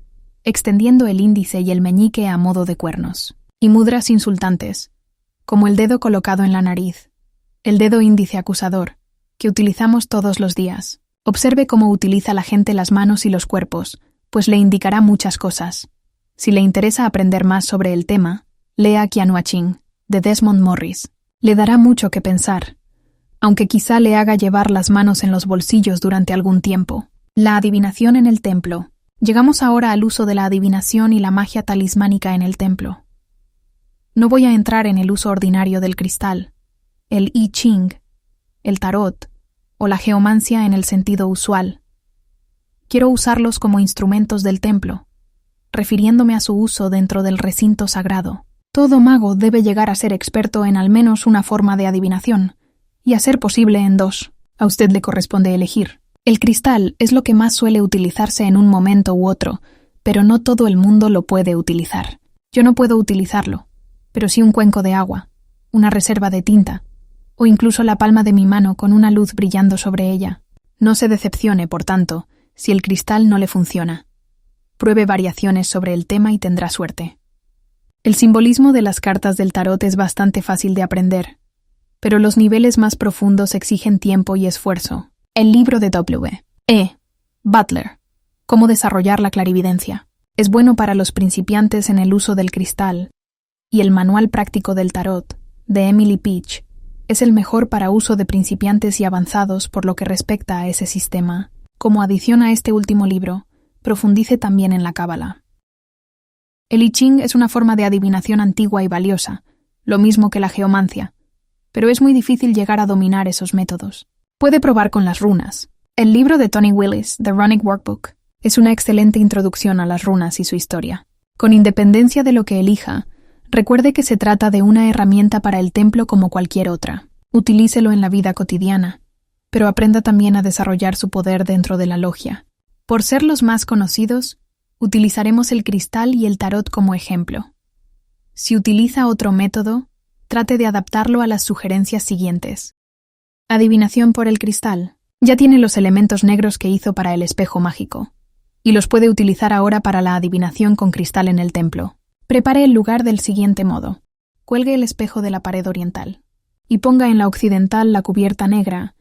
extendiendo el índice y el meñique a modo de cuernos. Y mudras insultantes, como el dedo colocado en la nariz, el dedo índice acusador, que utilizamos todos los días. Observe cómo utiliza la gente las manos y los cuerpos, pues le indicará muchas cosas. Si le interesa aprender más sobre el tema, lea Qianuaching, de Desmond Morris. Le dará mucho que pensar, aunque quizá le haga llevar las manos en los bolsillos durante algún tiempo. La adivinación en el templo. Llegamos ahora al uso de la adivinación y la magia talismánica en el templo. No voy a entrar en el uso ordinario del cristal, el I Ching, el tarot o la geomancia en el sentido usual. Quiero usarlos como instrumentos del templo, refiriéndome a su uso dentro del recinto sagrado. Todo mago debe llegar a ser experto en al menos una forma de adivinación, y a ser posible en dos. A usted le corresponde elegir. El cristal es lo que más suele utilizarse en un momento u otro, pero no todo el mundo lo puede utilizar. Yo no puedo utilizarlo, pero sí un cuenco de agua, una reserva de tinta, o incluso la palma de mi mano con una luz brillando sobre ella. No se decepcione, por tanto, si el cristal no le funciona. Pruebe variaciones sobre el tema y tendrá suerte. El simbolismo de las cartas del tarot es bastante fácil de aprender, pero los niveles más profundos exigen tiempo y esfuerzo. El libro de W. E. Butler. Cómo desarrollar la clarividencia. Es bueno para los principiantes en el uso del cristal, y el Manual Práctico del Tarot, de Emily Peach, es el mejor para uso de principiantes y avanzados por lo que respecta a ese sistema. Como adición a este último libro, profundice también en la cábala. El I Ching es una forma de adivinación antigua y valiosa, lo mismo que la geomancia, pero es muy difícil llegar a dominar esos métodos. Puede probar con las runas. El libro de Tony Willis, The Runic Workbook, es una excelente introducción a las runas y su historia. Con independencia de lo que elija, recuerde que se trata de una herramienta para el templo como cualquier otra. Utilícelo en la vida cotidiana, pero aprenda también a desarrollar su poder dentro de la logia. Por ser los más conocidos, utilizaremos el cristal y el tarot como ejemplo. Si utiliza otro método, trate de adaptarlo a las sugerencias siguientes. Adivinación por el cristal. Ya tiene los elementos negros que hizo para el espejo mágico, y los puede utilizar ahora para la adivinación con cristal en el templo. Prepare el lugar del siguiente modo. Cuelgue el espejo de la pared oriental, y ponga en la occidental la cubierta negra,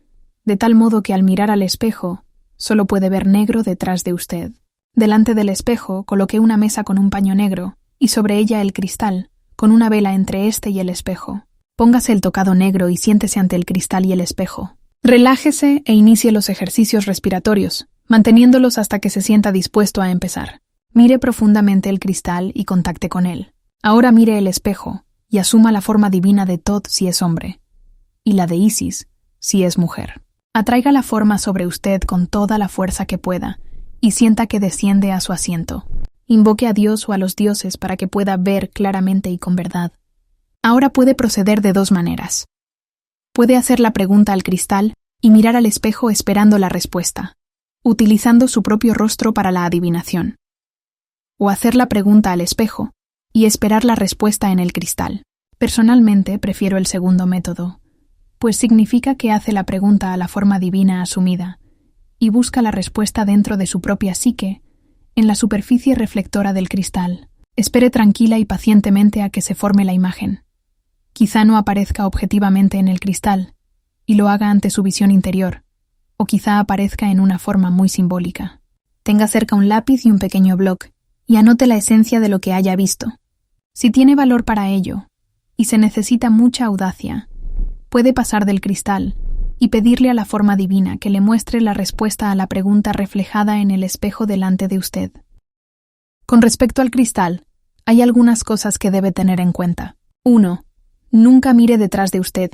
de tal modo que al mirar al espejo, solo puede ver negro detrás de usted. Delante del espejo coloque una mesa con un paño negro, y sobre ella el cristal, con una vela entre este y el espejo. Póngase el tocado negro y siéntese ante el cristal y el espejo. Relájese e inicie los ejercicios respiratorios, manteniéndolos hasta que se sienta dispuesto a empezar. Mire profundamente el cristal y contacte con él. Ahora mire el espejo y asuma la forma divina de Thoth si es hombre, y la de Isis si es mujer. Atraiga la forma sobre usted con toda la fuerza que pueda y sienta que desciende a su asiento. Invoque a Dios o a los dioses para que pueda ver claramente y con verdad. Ahora puede proceder de dos maneras. Puede hacer la pregunta al cristal y mirar al espejo esperando la respuesta, utilizando su propio rostro para la adivinación. O hacer la pregunta al espejo y esperar la respuesta en el cristal. Personalmente prefiero el segundo método, pues significa que hace la pregunta a la forma divina asumida y busca la respuesta dentro de su propia psique, en la superficie reflectora del cristal. Espere tranquila y pacientemente a que se forme la imagen. Quizá no aparezca objetivamente en el cristal, y lo haga ante su visión interior, o quizá aparezca en una forma muy simbólica. Tenga cerca un lápiz y un pequeño bloc, y anote la esencia de lo que haya visto. Si tiene valor para ello, y se necesita mucha audacia, puede pasar del cristal y pedirle a la forma divina que le muestre la respuesta a la pregunta reflejada en el espejo delante de usted. Con respecto al cristal, hay algunas cosas que debe tener en cuenta. 1. Nunca mire detrás de usted.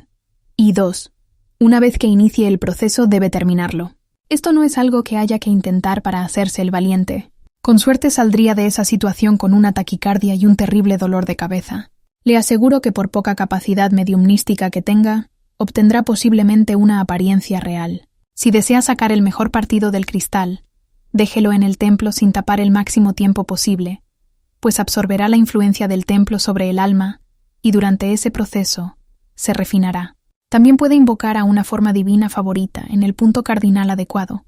Y 2. Una vez que inicie el proceso debe terminarlo. Esto no es algo que haya que intentar para hacerse el valiente. Con suerte saldría de esa situación con una taquicardia y un terrible dolor de cabeza. Le aseguro que por poca capacidad mediumnística que tenga, obtendrá posiblemente una apariencia real. Si desea sacar el mejor partido del cristal, déjelo en el templo sin tapar el máximo tiempo posible, pues absorberá la influencia del templo sobre el alma y durante ese proceso se refinará. También puede invocar a una forma divina favorita en el punto cardinal adecuado,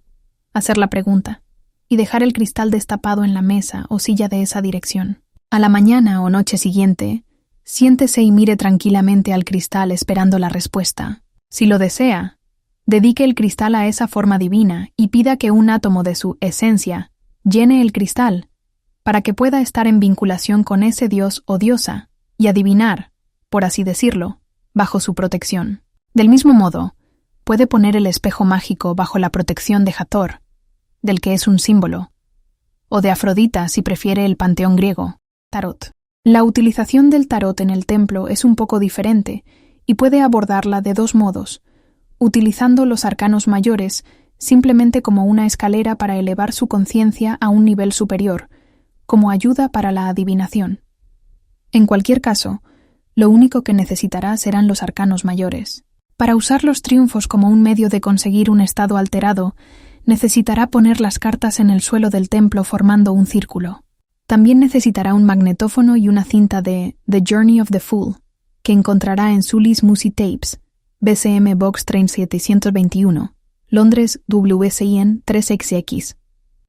hacer la pregunta y dejar el cristal destapado en la mesa o silla de esa dirección. A la mañana o noche siguiente, siéntese y mire tranquilamente al cristal esperando la respuesta. Si lo desea, dedique el cristal a esa forma divina y pida que un átomo de su esencia llene el cristal para que pueda estar en vinculación con ese dios o diosa y adivinar, por así decirlo, bajo su protección. Del mismo modo, puede poner el espejo mágico bajo la protección de Hathor, del que es un símbolo, o de Afrodita si prefiere el panteón griego, tarot. La utilización del tarot en el templo es un poco diferente y puede abordarla de dos modos, utilizando los arcanos mayores simplemente como una escalera para elevar su conciencia a un nivel superior, como ayuda para la adivinación. En cualquier caso, lo único que necesitará serán los arcanos mayores. Para usar los triunfos como un medio de conseguir un estado alterado, necesitará poner las cartas en el suelo del templo formando un círculo. También necesitará un magnetófono y una cinta de The Journey of the Fool, que encontrará en Sully's Music Tapes, BCM Box 3721, Londres WSIN 3XX.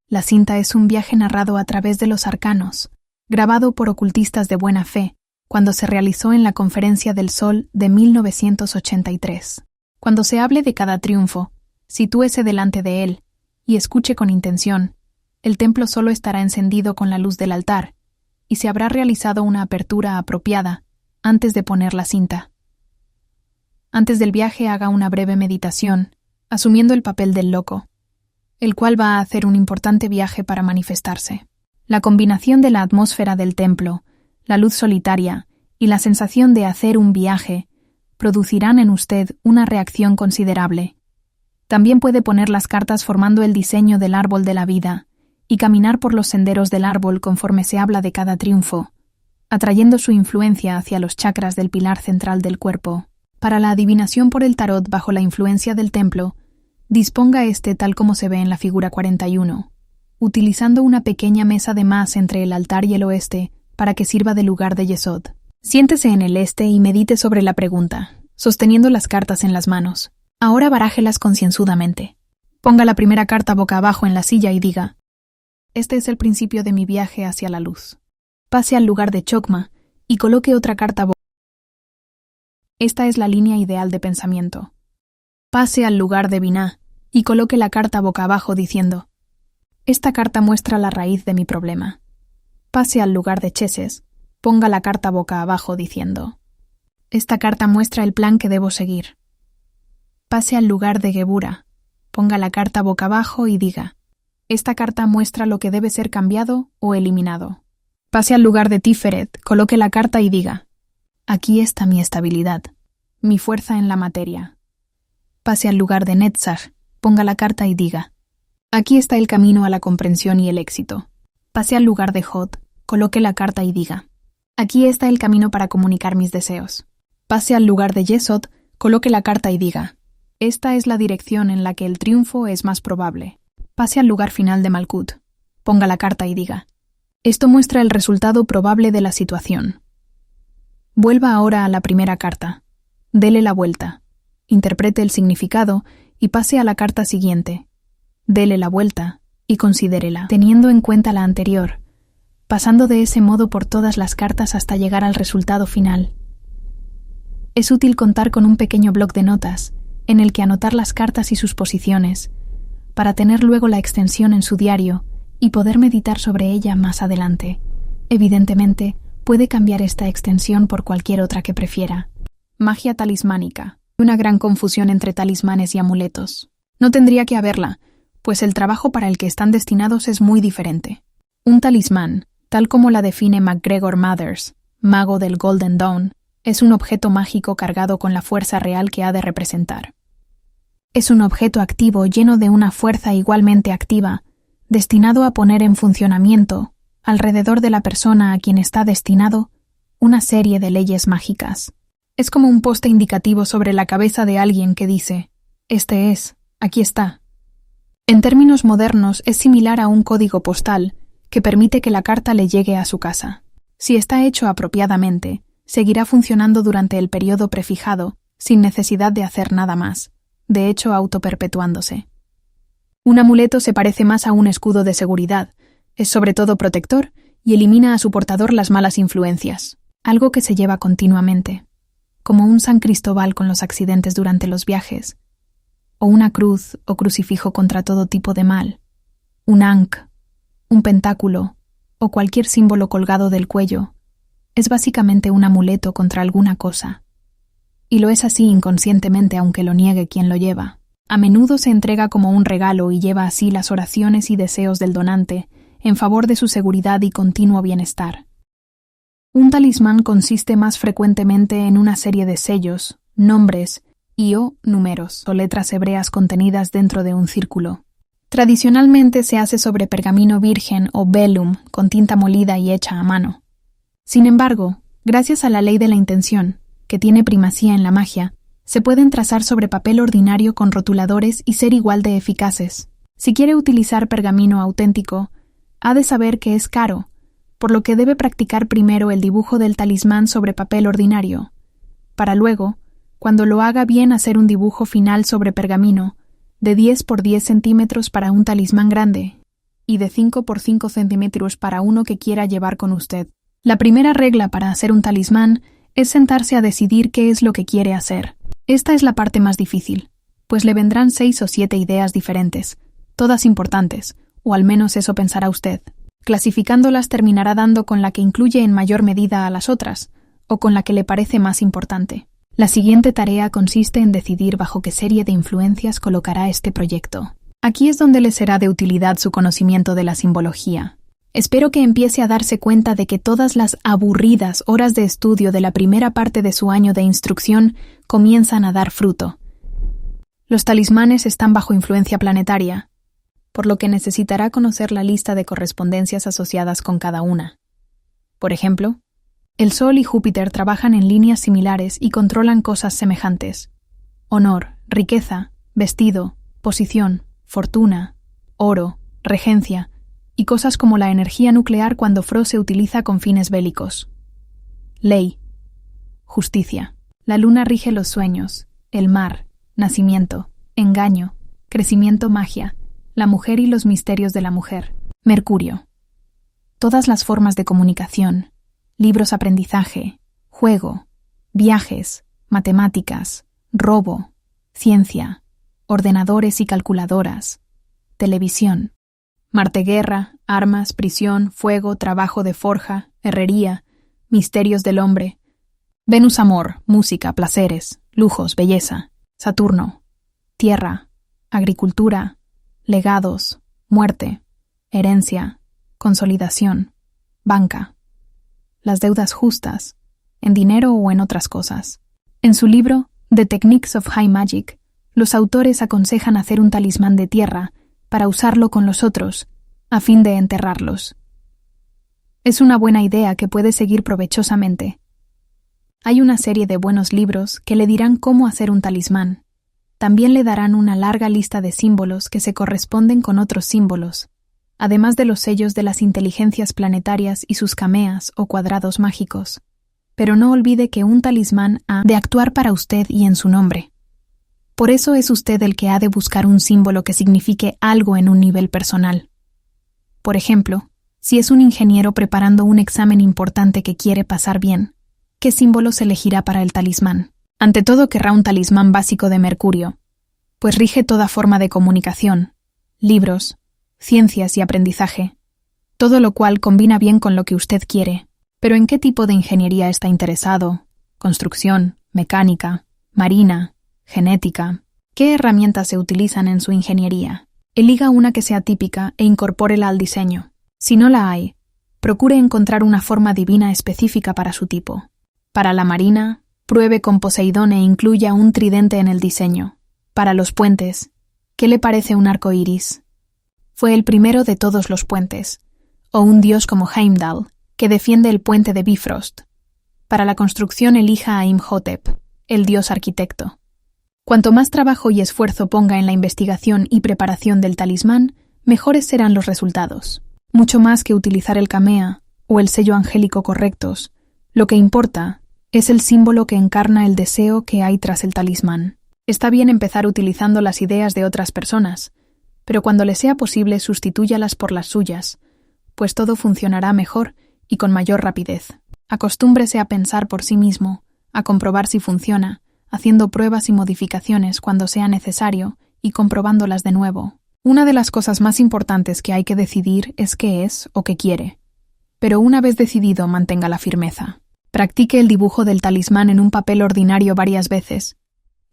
La cinta es un viaje narrado a través de los arcanos, grabado por ocultistas de buena fe, cuando se realizó en la Conferencia del Sol de 1983. Cuando se hable de cada triunfo, sitúese delante de él y escuche con intención, el templo solo estará encendido con la luz del altar, y se habrá realizado una apertura apropiada antes de poner la cinta. Antes del viaje haga una breve meditación, asumiendo el papel del loco, el cual va a hacer un importante viaje para manifestarse. La combinación de la atmósfera del templo, la luz solitaria y la sensación de hacer un viaje producirán en usted una reacción considerable. También puede poner las cartas formando el diseño del árbol de la vida y caminar por los senderos del árbol conforme se habla de cada triunfo, atrayendo su influencia hacia los chakras del pilar central del cuerpo. Para la adivinación por el tarot bajo la influencia del templo, disponga este tal como se ve en la figura 41, utilizando una pequeña mesa de más entre el altar y el oeste para que sirva de lugar de yesod. Siéntese en el este y medite sobre la pregunta, sosteniendo las cartas en las manos. Ahora barájelas concienzudamente. Ponga la primera carta boca abajo en la silla y diga: este es el principio de mi viaje hacia la luz. Pase al lugar de Chokma y coloque otra carta boca. Esta es la línea ideal de pensamiento. Pase al lugar de Binah y coloque la carta boca abajo diciendo: esta carta muestra la raíz de mi problema. Pase al lugar de Cheses, ponga la carta boca abajo diciendo: esta carta muestra el plan que debo seguir. Pase al lugar de Gebura, ponga la carta boca abajo y diga: esta carta muestra lo que debe ser cambiado o eliminado. Pase al lugar de Tiferet, coloque la carta y diga: aquí está mi estabilidad, mi fuerza en la materia. Pase al lugar de Netzar, ponga la carta y diga: aquí está el camino a la comprensión y el éxito. Pase al lugar de Hod, coloque la carta y diga: aquí está el camino para comunicar mis deseos. Pase al lugar de Yesod, coloque la carta y diga: esta es la dirección en la que el triunfo es más probable. Pase al lugar final de Malkut, ponga la carta y diga: esto muestra el resultado probable de la situación. Vuelva ahora a la primera carta, dele la vuelta, interprete el significado y pase a la carta siguiente. Dele la vuelta y considérela, teniendo en cuenta la anterior, pasando de ese modo por todas las cartas hasta llegar al resultado final. Es útil contar con un pequeño bloc de notas en el que anotar las cartas y sus posiciones, para tener luego la extensión en su diario y poder meditar sobre ella más adelante. Evidentemente, puede cambiar esta extensión por cualquier otra que prefiera. Magia talismánica. Una gran confusión entre talismanes y amuletos. No tendría que haberla, pues el trabajo para el que están destinados es muy diferente. Un talismán, tal como la define MacGregor Mathers, mago del Golden Dawn, es un objeto mágico cargado con la fuerza real que ha de representar. Es un objeto activo lleno de una fuerza igualmente activa, destinado a poner en funcionamiento, alrededor de la persona a quien está destinado, una serie de leyes mágicas. Es como un poste indicativo sobre la cabeza de alguien que dice: este es, aquí está. En términos modernos es similar a un código postal que permite que la carta le llegue a su casa. Si está hecho apropiadamente, seguirá funcionando durante el periodo prefijado, sin necesidad de hacer nada más, de hecho autoperpetuándose. Un amuleto se parece más a un escudo de seguridad, es sobre todo protector y elimina a su portador las malas influencias, algo que se lleva continuamente, como un San Cristóbal con los accidentes durante los viajes, o una cruz o crucifijo contra todo tipo de mal, un ankh, un pentáculo o cualquier símbolo colgado del cuello. Es básicamente un amuleto contra alguna cosa. Y lo es así inconscientemente aunque lo niegue quien lo lleva. A menudo se entrega como un regalo y lleva así las oraciones y deseos del donante en favor de su seguridad y continuo bienestar. Un talismán consiste más frecuentemente en una serie de sellos, nombres y o números o letras hebreas contenidas dentro de un círculo. Tradicionalmente se hace sobre pergamino virgen o velum con tinta molida y hecha a mano. Sin embargo, gracias a la ley de la intención, que tiene primacía en la magia, se pueden trazar sobre papel ordinario con rotuladores y ser igual de eficaces. Si quiere utilizar pergamino auténtico, ha de saber que es caro, por lo que debe practicar primero el dibujo del talismán sobre papel ordinario, para luego, cuando lo haga bien, hacer un dibujo final sobre pergamino, de 10 por 10 centímetros para un talismán grande, y de 5 por 5 centímetros para uno que quiera llevar con usted. La primera regla para hacer un talismán es sentarse a decidir qué es lo que quiere hacer. Esta es la parte más difícil, pues le vendrán 6 o 7 ideas diferentes, todas importantes, o al menos eso pensará usted. Clasificándolas terminará dando con la que incluye en mayor medida a las otras, o con la que le parece más importante. La siguiente tarea consiste en decidir bajo qué serie de influencias colocará este proyecto. Aquí es donde le será de utilidad su conocimiento de la simbología. Espero que empiece a darse cuenta de que todas las aburridas horas de estudio de la primera parte de su año de instrucción comienzan a dar fruto. Los talismanes están bajo influencia planetaria, por lo que necesitará conocer la lista de correspondencias asociadas con cada una. Por ejemplo, el Sol y Júpiter trabajan en líneas similares y controlan cosas semejantes: honor, riqueza, vestido, posición, fortuna, oro, regencia, y cosas como la energía nuclear cuando Fro se utiliza con fines bélicos. Ley. Justicia. La luna rige los sueños, el mar, nacimiento, engaño, crecimiento, magia, la mujer y los misterios de la mujer. Mercurio. Todas las formas de comunicación, libros, aprendizaje, juego, viajes, matemáticas, robo, ciencia, ordenadores y calculadoras, televisión. Marte, guerra, armas, prisión, fuego, trabajo de forja, herrería, misterios del hombre. Venus, amor, música, placeres, lujos, belleza. Saturno, tierra, agricultura, legados, muerte, herencia, consolidación, banca. Las deudas justas, en dinero o en otras cosas. En su libro The Techniques of High Magic, los autores aconsejan hacer un talismán de tierra para usarlo con los otros, a fin de enterrarlos. Es una buena idea que puede seguir provechosamente. Hay una serie de buenos libros que le dirán cómo hacer un talismán. También le darán una larga lista de símbolos que se corresponden con otros símbolos, además de los sellos de las inteligencias planetarias y sus cameas o cuadrados mágicos. Pero no olvide que un talismán ha de actuar para usted y en su nombre. Por eso es usted el que ha de buscar un símbolo que signifique algo en un nivel personal. Por ejemplo, si es un ingeniero preparando un examen importante que quiere pasar bien, ¿qué símbolo se elegirá para el talismán? Ante todo querrá un talismán básico de Mercurio, pues rige toda forma de comunicación, libros, ciencias y aprendizaje, todo lo cual combina bien con lo que usted quiere. Pero ¿en qué tipo de ingeniería está interesado? Construcción, mecánica, marina, genética. ¿Qué herramientas se utilizan en su ingeniería? Elija una que sea típica e incorpórela al diseño. Si no la hay, procure encontrar una forma divina específica para su tipo. Para la marina, pruebe con Poseidón e incluya un tridente en el diseño. Para los puentes, ¿qué le parece un arco iris? Fue el primero de todos los puentes, o un dios como Heimdall, que defiende el puente de Bifrost. Para la construcción elija a Imhotep, el dios arquitecto. Cuanto más trabajo y esfuerzo ponga en la investigación y preparación del talismán, mejores serán los resultados. Mucho más que utilizar el camea o el sello angélico correctos, lo que importa es el símbolo que encarna el deseo que hay tras el talismán. Está bien empezar utilizando las ideas de otras personas, pero cuando le sea posible sustitúyalas por las suyas, pues todo funcionará mejor y con mayor rapidez. Acostúmbrese a pensar por sí mismo, a comprobar si funciona, haciendo pruebas y modificaciones cuando sea necesario y comprobándolas de nuevo. Una de las cosas más importantes que hay que decidir es qué es o qué quiere. Pero una vez decidido, mantenga la firmeza. Practique el dibujo del talismán en un papel ordinario varias veces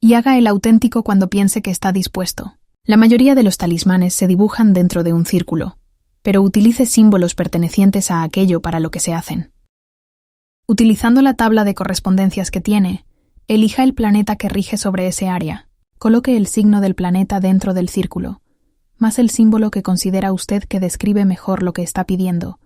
y haga el auténtico cuando piense que está dispuesto. La mayoría de los talismanes se dibujan dentro de un círculo, pero utilice símbolos pertenecientes a aquello para lo que se hacen. Utilizando la tabla de correspondencias que tiene, elija el planeta que rige sobre ese área. Coloque el signo del planeta dentro del círculo, más el símbolo que considera usted que describe mejor lo que está pidiendo,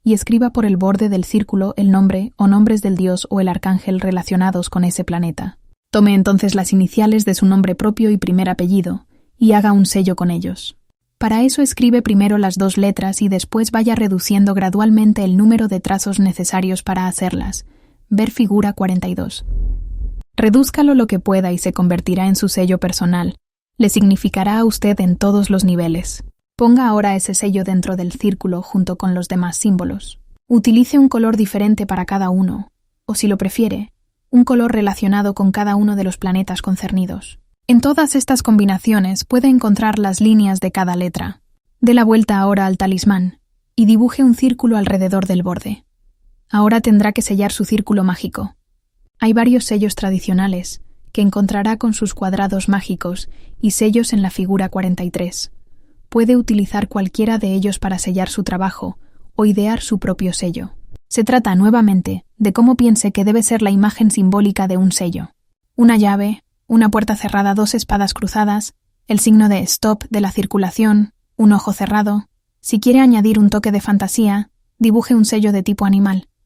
y escriba por el borde del círculo el nombre o nombres del dios o el arcángel relacionados con ese planeta. Tome entonces las iniciales de su nombre propio y primer apellido, y haga un sello con ellos. Para eso escribe primero las 2 letras y después vaya reduciendo gradualmente el número de trazos necesarios para hacerlas. Ver figura 42. Redúzcalo lo que pueda y se convertirá en su sello personal. Le significará a usted en todos los niveles. Ponga ahora ese sello dentro del círculo junto con los demás símbolos. Utilice un color diferente para cada uno, o si lo prefiere, un color relacionado con cada uno de los planetas concernidos. En todas estas combinaciones puede encontrar las líneas de cada letra. Dé la vuelta ahora al talismán y dibuje un círculo alrededor del borde. Ahora tendrá que sellar su círculo mágico. Hay varios sellos tradicionales que encontrará con sus cuadrados mágicos y sellos en la figura 43. Puede utilizar cualquiera de ellos para sellar su trabajo o idear su propio sello. Se trata, nuevamente, de cómo piense que debe ser la imagen simbólica de un sello. Una llave, una puerta cerrada, 2 espadas cruzadas, el signo de stop de la circulación, un ojo cerrado. Si quiere añadir un toque de fantasía, dibuje un sello de tipo animal.